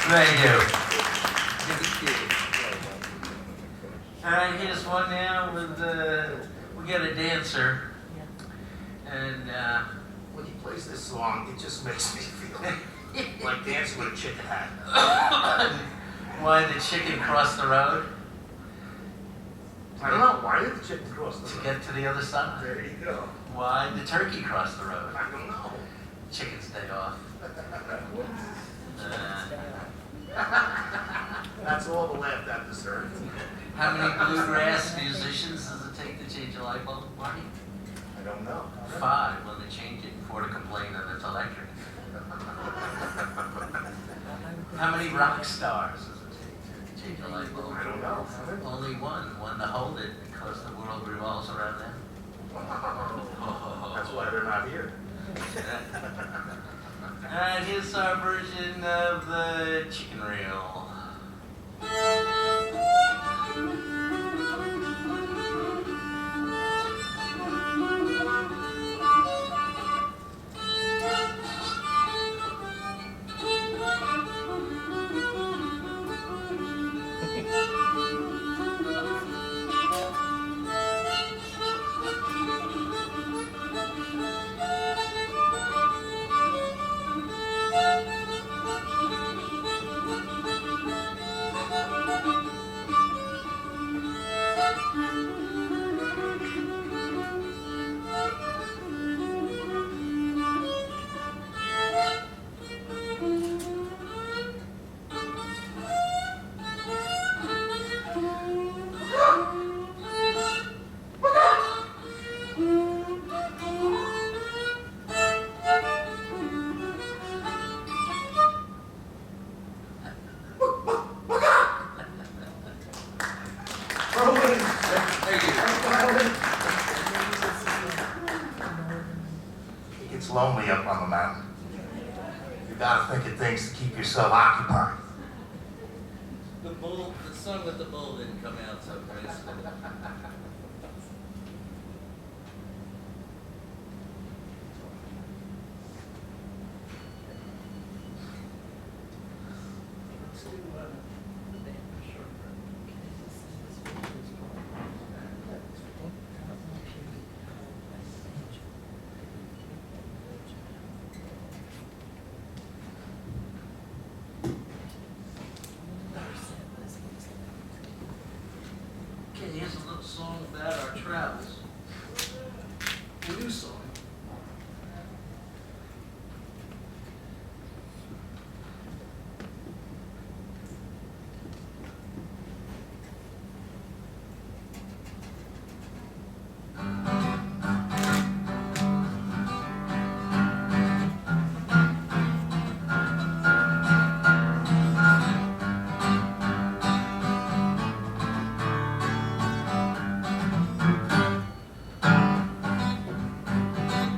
Thank you. All right, here's one now with we got a dancer, and When he plays this song, it just makes me feel like dancing with a chicken hat. why the chicken crossed the road I don't know, why did the chicken cross the to road? get to the other side? There you go. Why the turkey crossed the road? I don't know. Chicken's day off. That's all the laugh that deserves. How many bluegrass musicians does it take to change a light bulb, Marty? I don't know. 5 when they change it before to complain that it's electric. How many rock stars does it take to change a light bulb? I don't know. Only one to hold it because the world revolves around them. That's why they're not here. And here's our version of the chicken reel. It gets lonely up on the mountain. You gotta think of things to keep yourself occupied. The song with the bull didn't come out so gracefully. Okay, here's a little song about our travels. A new song.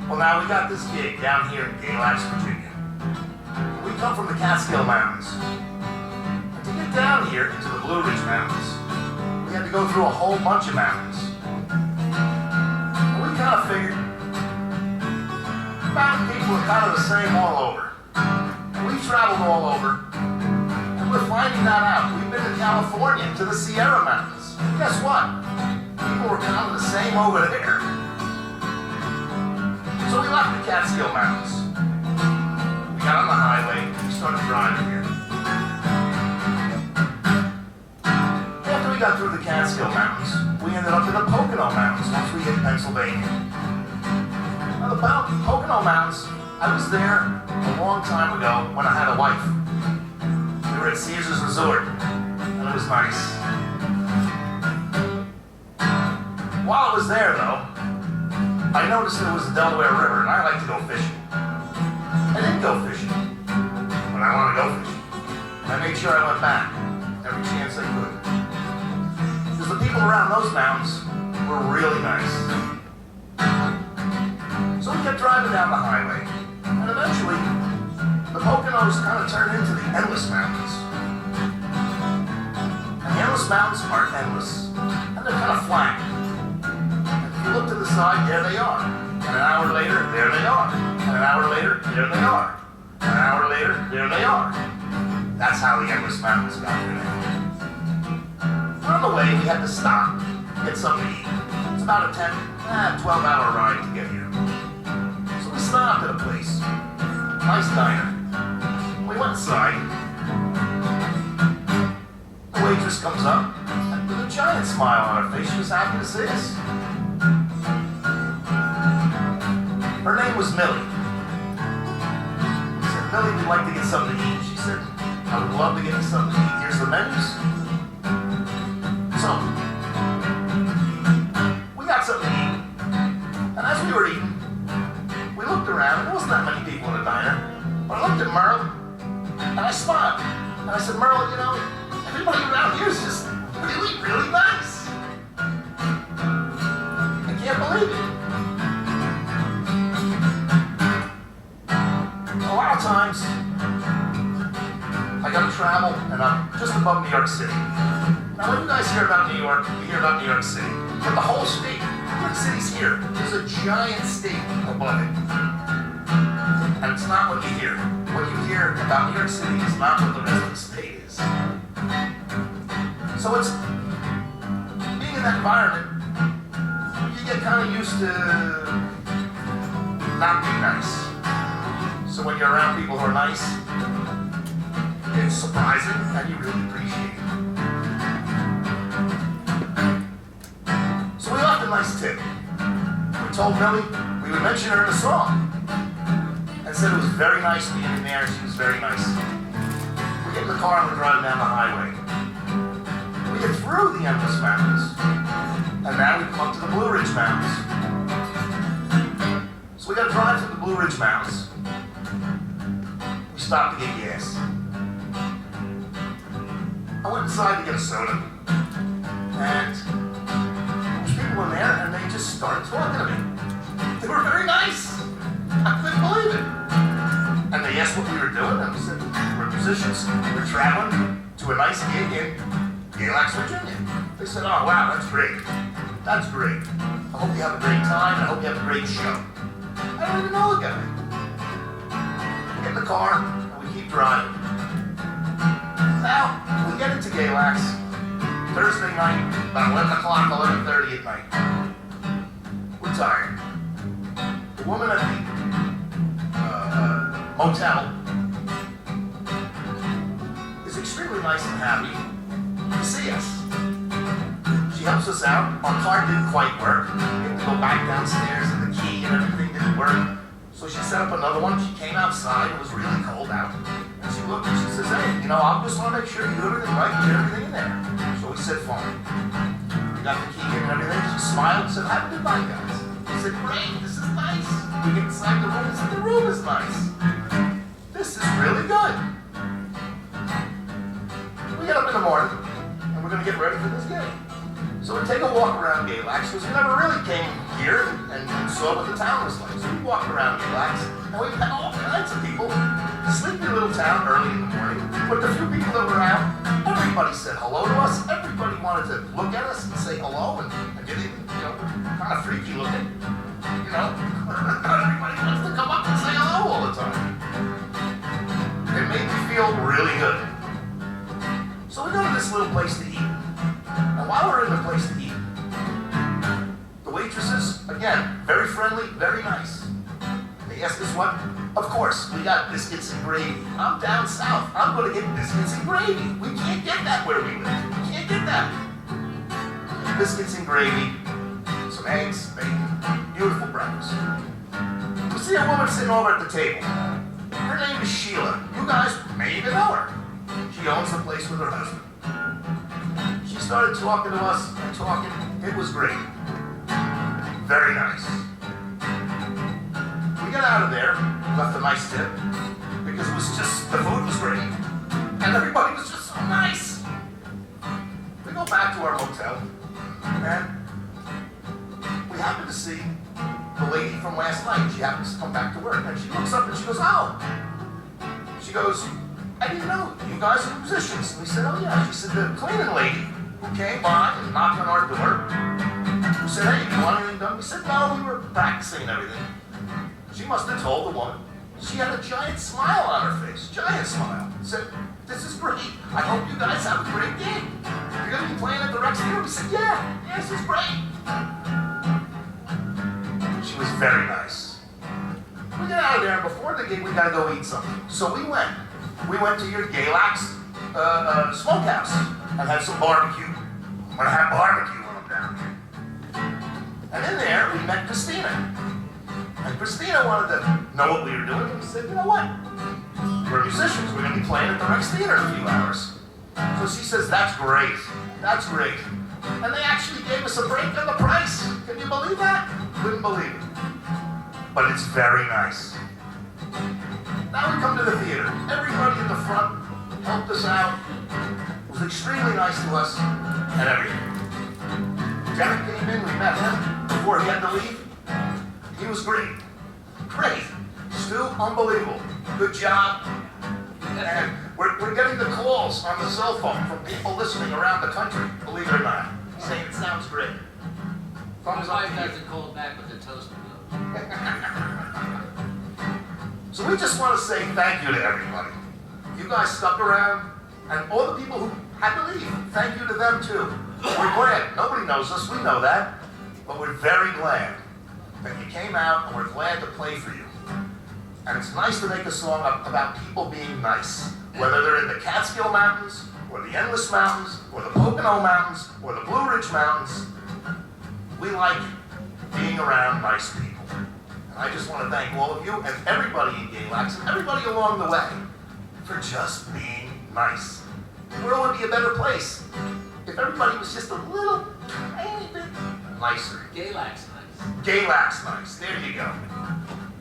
Well, now we got this gig down here in Galax, Virginia. We come from the Catskill Mountains. And to get down here into the Blue Ridge Mountains, we had to go through a whole bunch of mountains. And we kind of figured mountain people are kind of the same all over. And we've traveled all over, and we're finding that out. We've been to California, to the Sierra Mountains. Guess what? People were kind of the same over there. So we left the Catskill Mountains. We got on the highway, we started driving here. After we got through the Catskill Mountains, we ended up in the Pocono Mountains once we hit Pennsylvania. Now the Pocono Mountains, I was there a long time ago when I had a wife. We were at Caesar's Resort, and it was nice. While I was there though, I noticed there was a Delaware River, and I like to go fishing. I didn't go fishing, but I want to go fishing. And I made sure I went back every chance I could. Because the people around those mountains were really nice. So we kept driving down the highway, and eventually, the Poconos kind of turned into the Endless Mountains. And the Endless Mountains aren't endless, and they're kind of flat. You look to the side, there they are. And an hour later, there they are. And an hour later, there they are. And an hour later, there they are. That's how the Endless Mountains got their name. On the way, we had to stop, get something to eat. It's about a 12-hour ride to get here. So we stopped at a place, nice diner. We went inside. The waitress comes up, and with a giant smile on her face, she was happy to see us. Her name was Millie. I said, Millie, we'd like to get something to eat. She said, I would love to get you something to eat. Here's the menus. So, we got something to eat. And as we were eating, we looked around. There wasn't that many people in the diner. But I looked at Merle, and I smiled. And I said, Merle, you know, everybody around here is just really, really nice. I can't believe it. A lot of times, I gotta travel, and I'm just above New York City. Now, when you guys hear about New York, you hear about New York City. But the whole state, New York City's here. There's a giant state above it. And it's not what you hear. What you hear about New York City is not what the rest of the state is. So it's, being in that environment, you get kind of used to not being nice. So when you're around people who are nice, it's surprising and you really appreciate it. So we left a nice tip. We told Millie we would mention her in the song. And said it was very nice being in there, and she was very nice. We get in the car and we're driving down the highway. We get through the Endless Mountains. And now we come up to the Blue Ridge Mountains. So we gotta drive through the Blue Ridge Mountains. We stopped to get gas. I went inside to get a soda. And there was people in there, and they just started talking to me. They were very nice. I couldn't believe it. And they asked what we were doing, and we said, we're musicians. We're traveling to a nice gig in Galax, Virginia. They said, oh, wow, that's great. That's great. I hope you have a great time, and I hope you have a great show. I don't even know the guy. We get in the car, and we keep driving. Now, we get into Galax Thursday night, about 11 o'clock, 11:30 at night. We're tired. The woman at the motel is extremely nice and happy to see us. She helps us out. Our car didn't quite work. We had to go back downstairs and the key and everything didn't work. So she set up another one. She came outside. It was really cold out. And she looked and she says, hey, you know, I just want to make sure you do everything right and get everything in there. So we said, fine. We got the key in and everything. She smiled and said, have a good night, guys. We said, great, this is nice. We get inside the room and said, the room is nice. This is really good. We get up in the morning, and we're going to get ready for this game. So we take a walk around Galax, because we never really came here and saw what the town was like. So we walked around Galax, and we met all kinds of people. Sleepy little town early in the morning. But the few people that were out, everybody said hello to us. Everybody wanted to look at us and say hello, and get even, you know, kind of freaky looking. You know, everybody wants to come up and say hello all the time. It made me feel really good. So we go to this little place to eat. And while we're in the place to eat, the waitresses, again, very friendly, very nice. They asked us what? Of course, we got biscuits and gravy. I'm down south. I'm going to get biscuits and gravy. We can't get that where we live. We can't get that. Biscuits and gravy, some eggs, bacon, beautiful breakfast. We see a woman sitting over at the table. Her name is Sheila. You guys may even know her. She owns the place with her husband. She started talking to us and talking. It was great. Very nice. We got out of there, left a nice tip, because it was just, the food was great. And everybody was just so nice. We go back to our hotel, and we happen to see the lady from last night. She happens to come back to work, and she looks up and she goes, oh. She goes, I didn't know you guys are musicians. And we said, oh yeah. She said, the cleaning lady who came by and knocked on our door, who said, hey, you want anything done? We said, no, we were practicing and everything. She must have told the woman. She had a giant smile on her face, giant smile. Said, This is great. I hope you guys have a great gig. You're going to be playing at the Rex Theater? We said, yeah, this is great. She was very nice. We get out of there, and before the gig, we got to go eat something. So we went. We went to your Galax smokehouse and had some barbecue. I'm going to have barbecue when I'm down here. And in there, we met Christina. And Christina wanted to know what we were doing, and we said, you know what? We're musicians. We're going to be playing at the Rex Theater in a few hours. So she says, that's great. That's great. And they actually gave us a break on the price. Can you believe that? Couldn't believe it. But it's very nice. Now we come to the theater. Everybody in the front helped us out. Was extremely nice to us and everything. Derek came in, we met him before he had to leave. He was great. Great. Stu, unbelievable. Good job. And we're getting the calls on the cell phone from people listening around the country, believe it or not, saying it sounds great. My Thumbs up wife to you. hasn't called back with a toaster bill. So we just want to say thank you to everybody. You guys stuck around, and all the people who had to leave, thank you to them too. We're glad. Nobody knows us, we know that. But we're very glad that you came out, and we're glad to play for you. And it's nice to make a song about people being nice. Whether they're in the Catskill Mountains, or the Endless Mountains, or the Pocono Mountains, or the Blue Ridge Mountains. We like being around nice people. And I just want to thank all of you and everybody in Galax and everybody along the way for just being nice. The world would be a better place if everybody was just a little tiny bit nicer. Galax nice. Galax nice. There you go.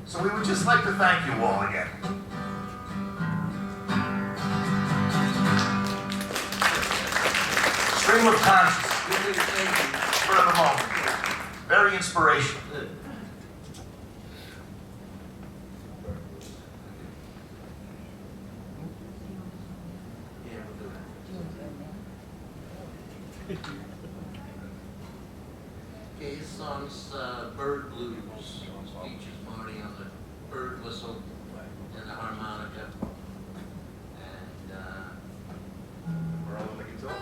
So we would just like to thank you all again. Stream of consciousness for the moment. Very inspirational. Okay, this song's Bird Blues. Features Marty on the bird whistle and the harmonica. And We're all on the guitar.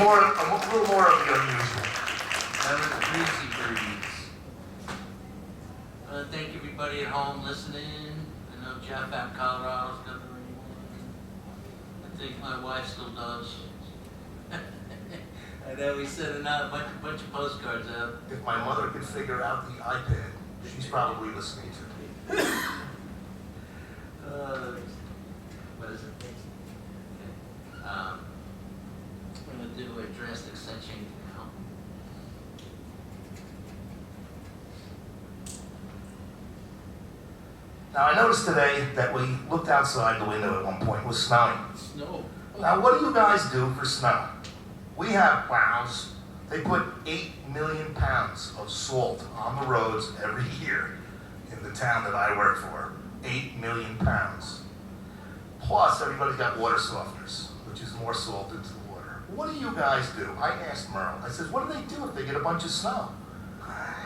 little more of the unusual. That was Greasy Breeze. Thank everybody at home listening. I know Jeff out in Colorado's got the ring. I think my wife still does. I know we sent a bunch of postcards out. If my mother could figure out the iPad, she's probably listening to me. What is it? Okay. I'm going to do a drastic set change now. Now, I noticed today that we looked outside the window at one point. It was snowing. Snow. Now, what do you guys do for snow? We have plows. They put 8 million pounds of salt on the roads every year in the town that I work for. 8 million pounds. Plus, everybody's got water softeners, which is more salt into the water. What do you guys do? I asked Merle. I said, what do they do if they get a bunch of snow?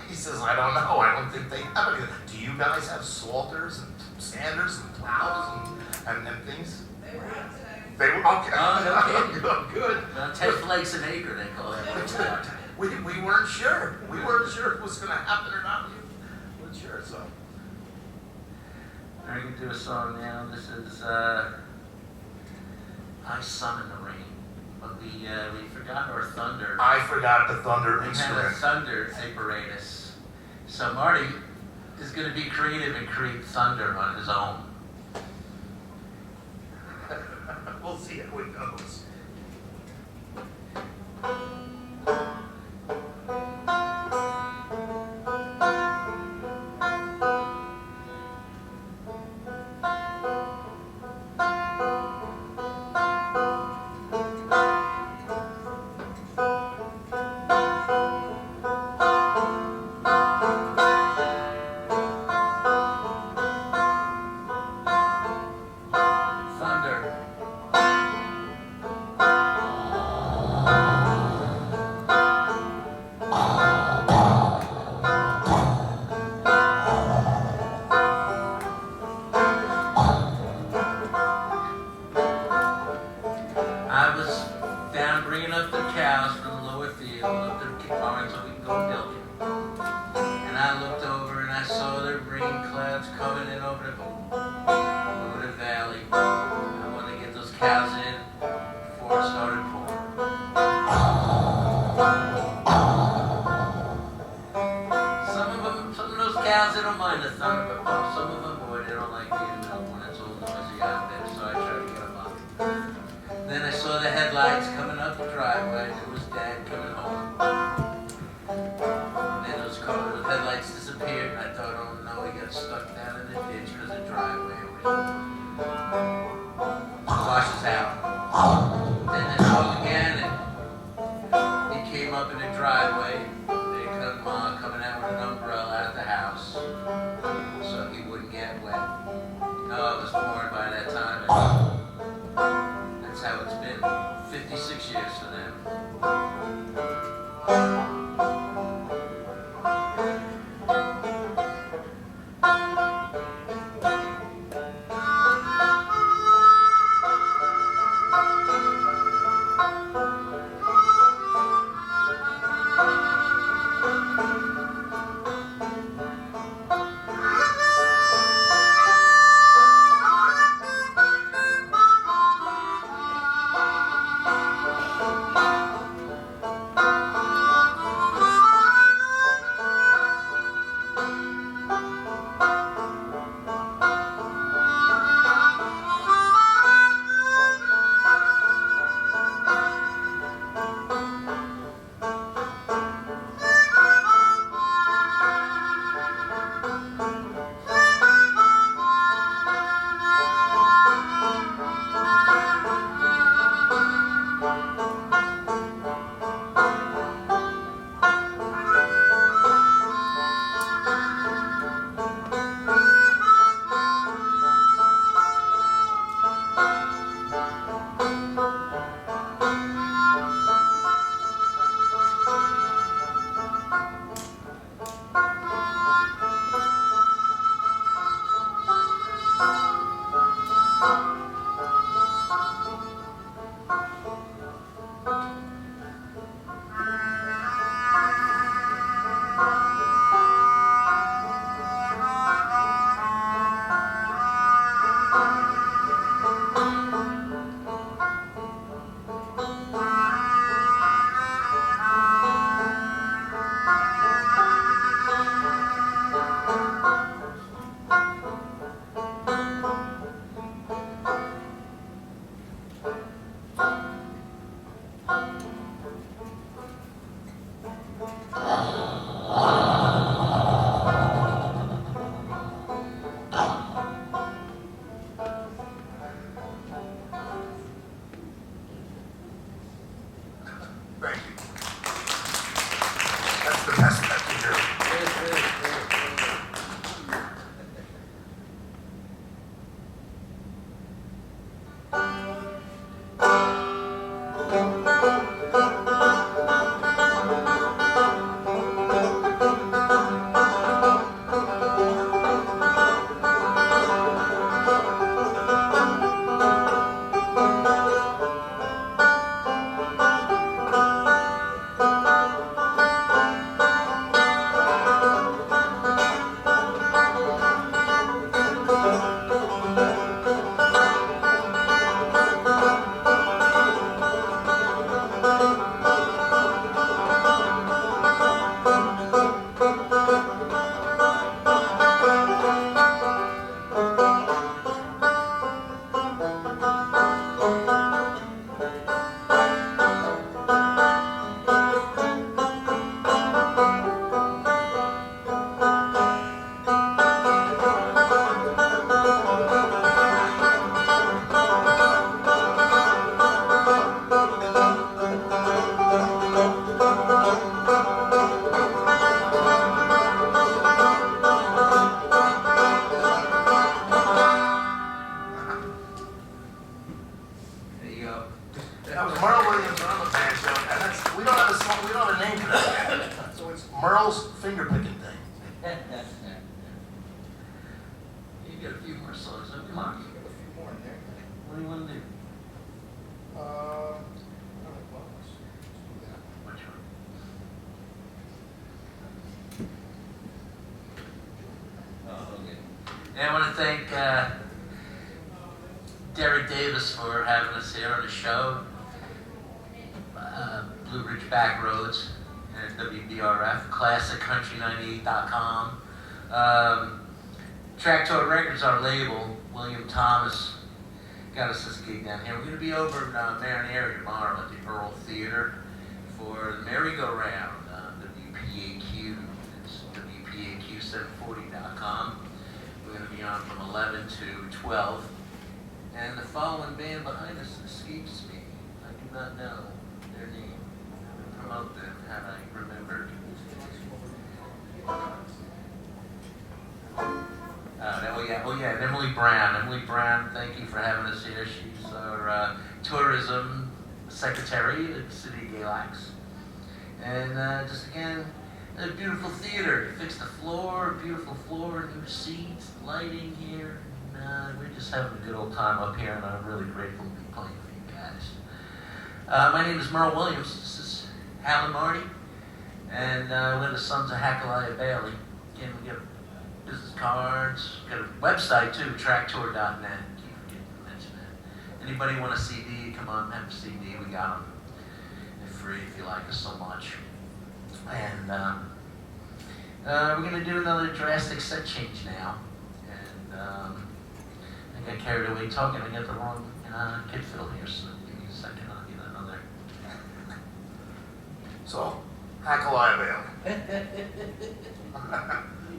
He says, I don't know. I don't think they have anything. Do you guys have salters and sanders and plows and things? They were out today. They were, okay. Oh, no kidding. Good. 10 flakes an acre, they call it. We weren't sure. We weren't sure if it was going to happen or not. We weren't sure, so. I'm going to do a song now. This is I Summon the Rain. But we forgot our thunder. I forgot the thunder We had a instrument. thunder apparatus. So Marty is going to be creative and create thunder on his own. We'll see how it goes. Thunder. I was down bringing up the cows from the lower field, up to the barn so we can go milk it. And I looked over and I saw the rain clouds coming in over the valley. I wanted to get those cows in before it started pouring. Some of those cows, they don't mind the thunder, but some of them, boy, they don't like being milked when it's all noisy out there, so I try to get them up. Then I saw the headlights coming up the driveway. It was Dad coming home. And then those headlights disappeared, and I thought, oh no, he got stuck down in the ditch because the driveway washes out. Then I saw him again, and he came up in the driveway. They come coming out with an umbrella out of the house so he wouldn't get wet. No, it was pouring by that time. And that's how it's been 56 years for them. We got a few more songs, so come on. Got a few more in there. What do you want to do? All right, well, let's do that. Which one? Oh, okay. And I want to thank Derek Davis for having us here on the show. Blue Ridge Back Roads and WBRF, ClassicCountry98.com. Track Tour Records, our label. William Thomas got us this gig down here. We're going to be over in Marinara tomorrow at the Earl Theater for the Merry-Go-Round, WPAQ. It's WPAQ740.com. We're going to be on from 11 to 12. And the following band behind us escapes me. I do not know their name. I would promote them had I remembered. Emily Brown. Emily Brown, thank you for having us here. She's our tourism secretary at the City of Galax. And just again, a beautiful theater. Fixed the floor, beautiful floor, new seats, lighting here. And we're just having a good old time up here, and I'm really grateful to be playing for you guys. My name is Merle Williams. This is Hal and Marty. And we're the sons of Hachaliah Bailey. Again, we get business cards, got a website too, tracktour.net. Keep forgetting to mention that. Anybody want a CD? Come on, have a CD. We got them. They're free if you like us so much. And we're going to do another drastic set change now. And I got carried away talking. I got the wrong kid fill here, so give me a second. I'll get another. So, Hachaliah Bailey.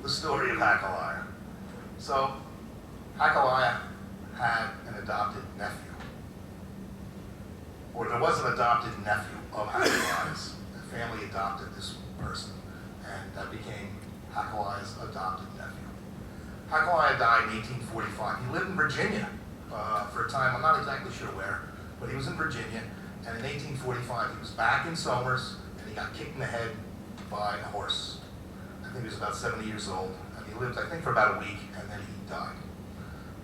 The story of Hachaliah. So, Hachaliah had an adopted nephew. Or there was an adopted nephew of Hachaliah's. The family adopted this person, and that became Hachaliah's adopted nephew. Hachaliah died in 1845. He lived in Virginia for a time. I'm not exactly sure where, but he was in Virginia, and in 1845 he was back in Somers, and he got kicked in the head by a horse. I think he was about 70 years old, and he lived, I think, for about a week, and then he died.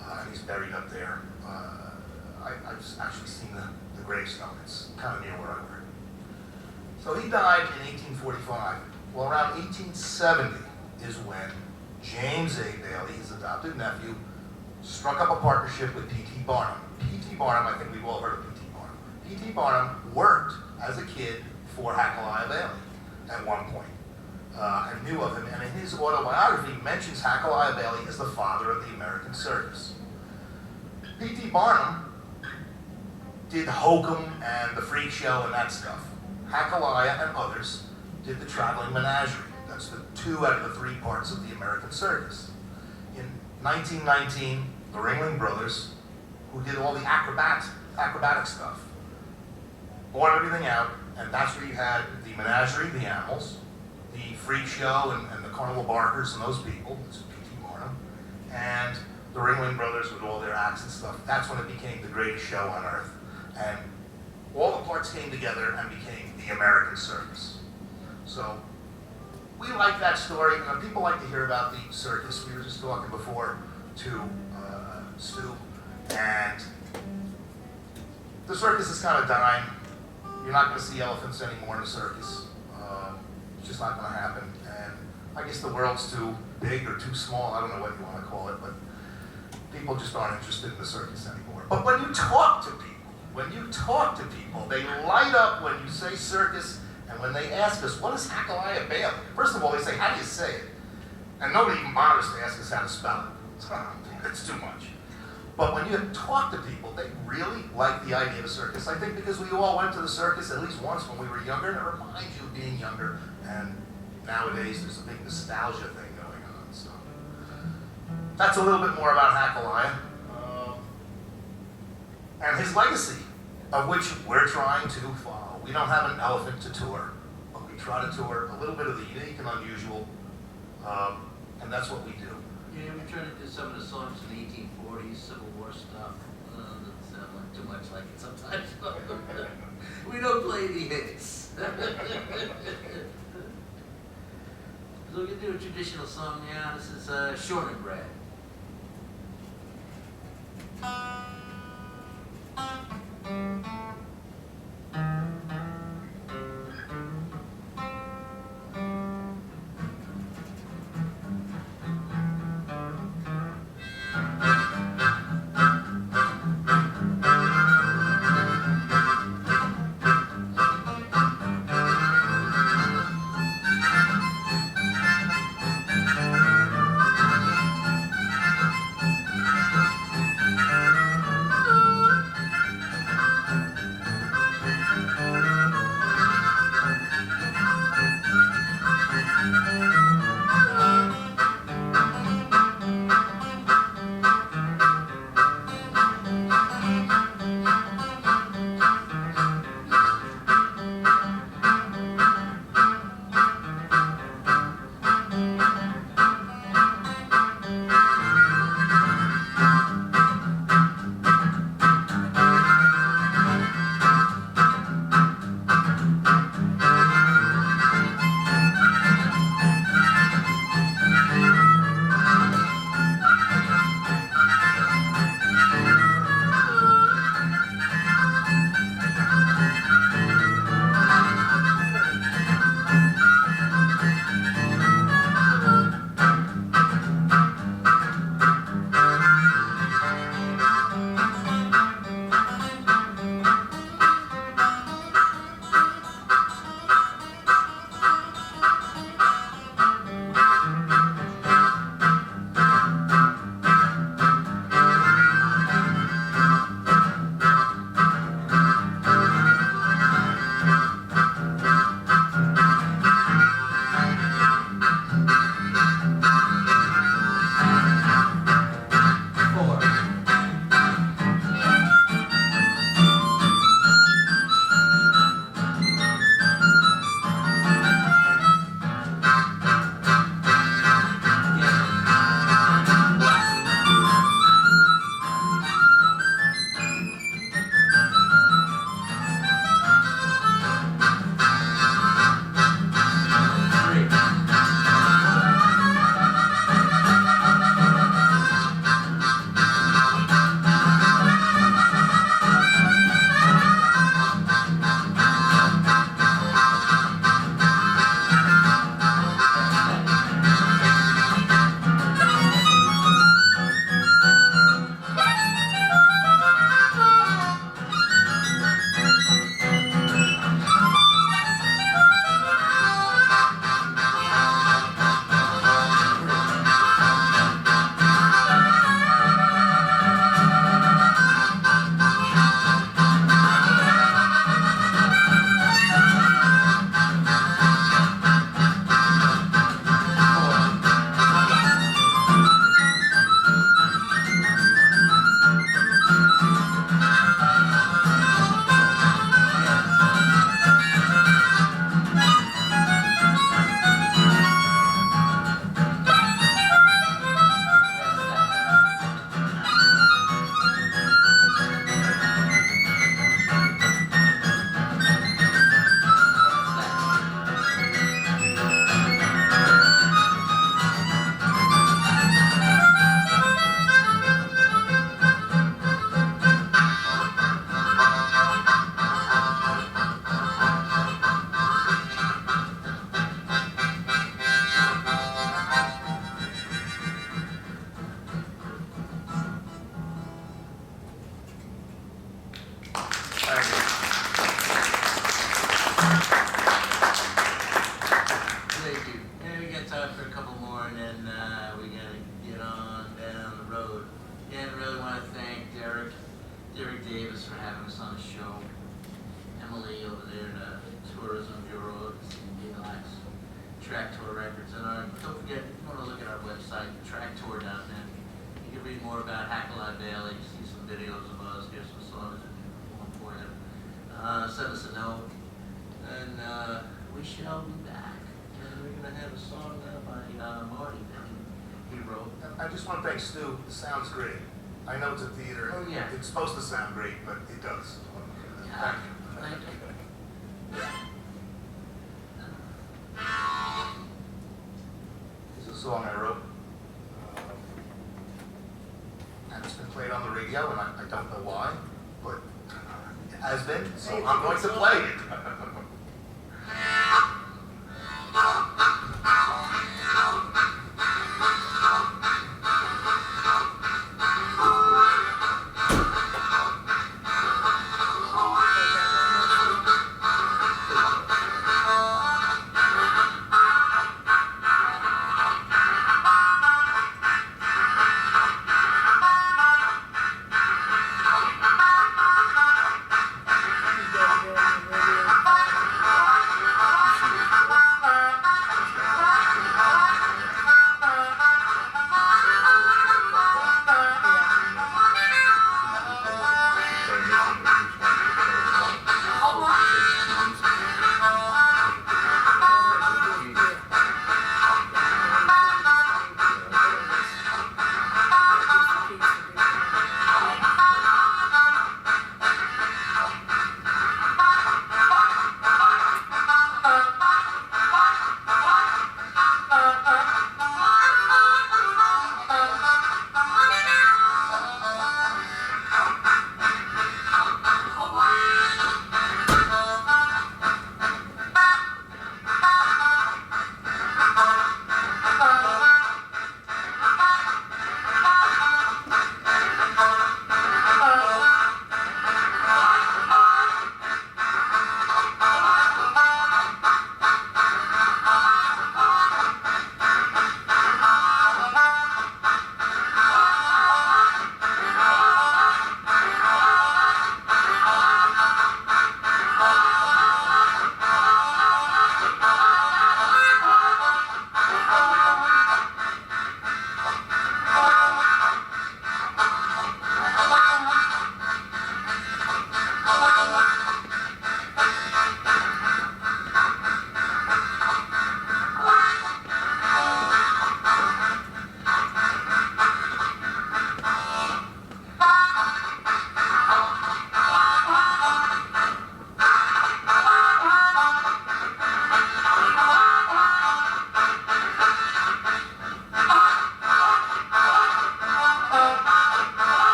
And he's buried up there. I've actually seen the gravestone. It's kind of near where I work. So he died in 1845. Well, around 1870 is when James A. Bailey, his adopted nephew, struck up a partnership with P.T. Barnum. P.T. Barnum, I think we've all heard of P.T. Barnum. P.T. Barnum worked as a kid for Hachaliah Bailey at one point. I knew of him, and in his autobiography mentions Hachaliah Bailey as the father of the American circus. P.T. Barnum did Hokum and the Freak Show and that stuff. Hachaliah and others did the traveling menagerie. That's the 2 out of the 3 parts of the American circus. In 1919, the Ringling Brothers, who did all the acrobatic stuff, bought everything out, and that's where you had the menagerie, the animals, the Freak Show and the Carnival Barkers and those people, this is P.T. Barnum, and the Ringling Brothers with all their acts and stuff. That's when it became the greatest show on earth. And all the parts came together and became the American circus. So we like that story. You know, people like to hear about the circus. We were just talking before to Stu, and the circus is kind of dying. You're not going to see elephants anymore in the circus. It's just not going to happen. And I guess the world's too big or too small. I don't know what you want to call it, but people just aren't interested in the circus anymore. But when you talk to people, they light up when you say circus, and when they ask us, what is Hachaliah Bailey? First of all, they say, how do you say it? And nobody even bothers to ask us how to spell it. It's too much. But when you talk to people, they really like the idea of a circus. I think because we all went to the circus at least once when we were younger, and it reminds you of being younger. And nowadays, there's a big nostalgia thing going on. So that's a little bit more about Hachaliah and his legacy, of which we're trying to follow. We don't have an elephant to tour, but we try to tour a little bit of the unique and unusual, and that's what we do. Yeah, we're trying to do some of the songs from the 1840s, Civil War stuff. Doesn't sound like too much like it sometimes. We don't play the hits. So we're going to do a traditional song now. This is Shortbread. more about Hachaliah Bailey, see some videos of us, hear some songs for you. Send us a note, and we shall be back. And we're going to have a song by Marty that he wrote. I just want to thank Stu. It sounds great. I know it's a theater. Oh, yeah. It's supposed to sound great, but it does. Yeah. Thank you. Thank you. This is a song I wrote. and it's been played on the radio, and I don't know why, but it has been, so I'm going to play it.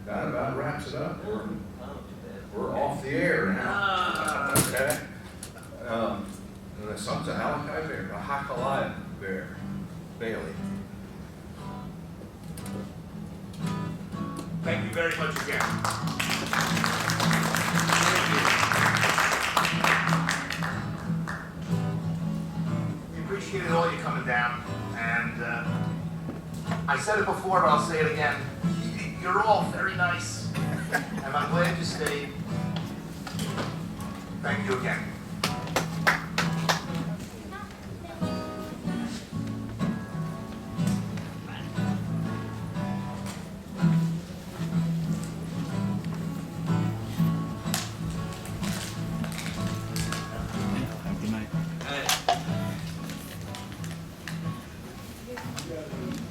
That about wraps it up. We're off the air now. Okay. And the son's a Hachaliah bear, a Hachaliah bear, Bailey. Thank you very much again. We appreciated all you coming down, and I said it before, but I'll say it again. You're all very nice, and I'm glad you stayed. Thank you again.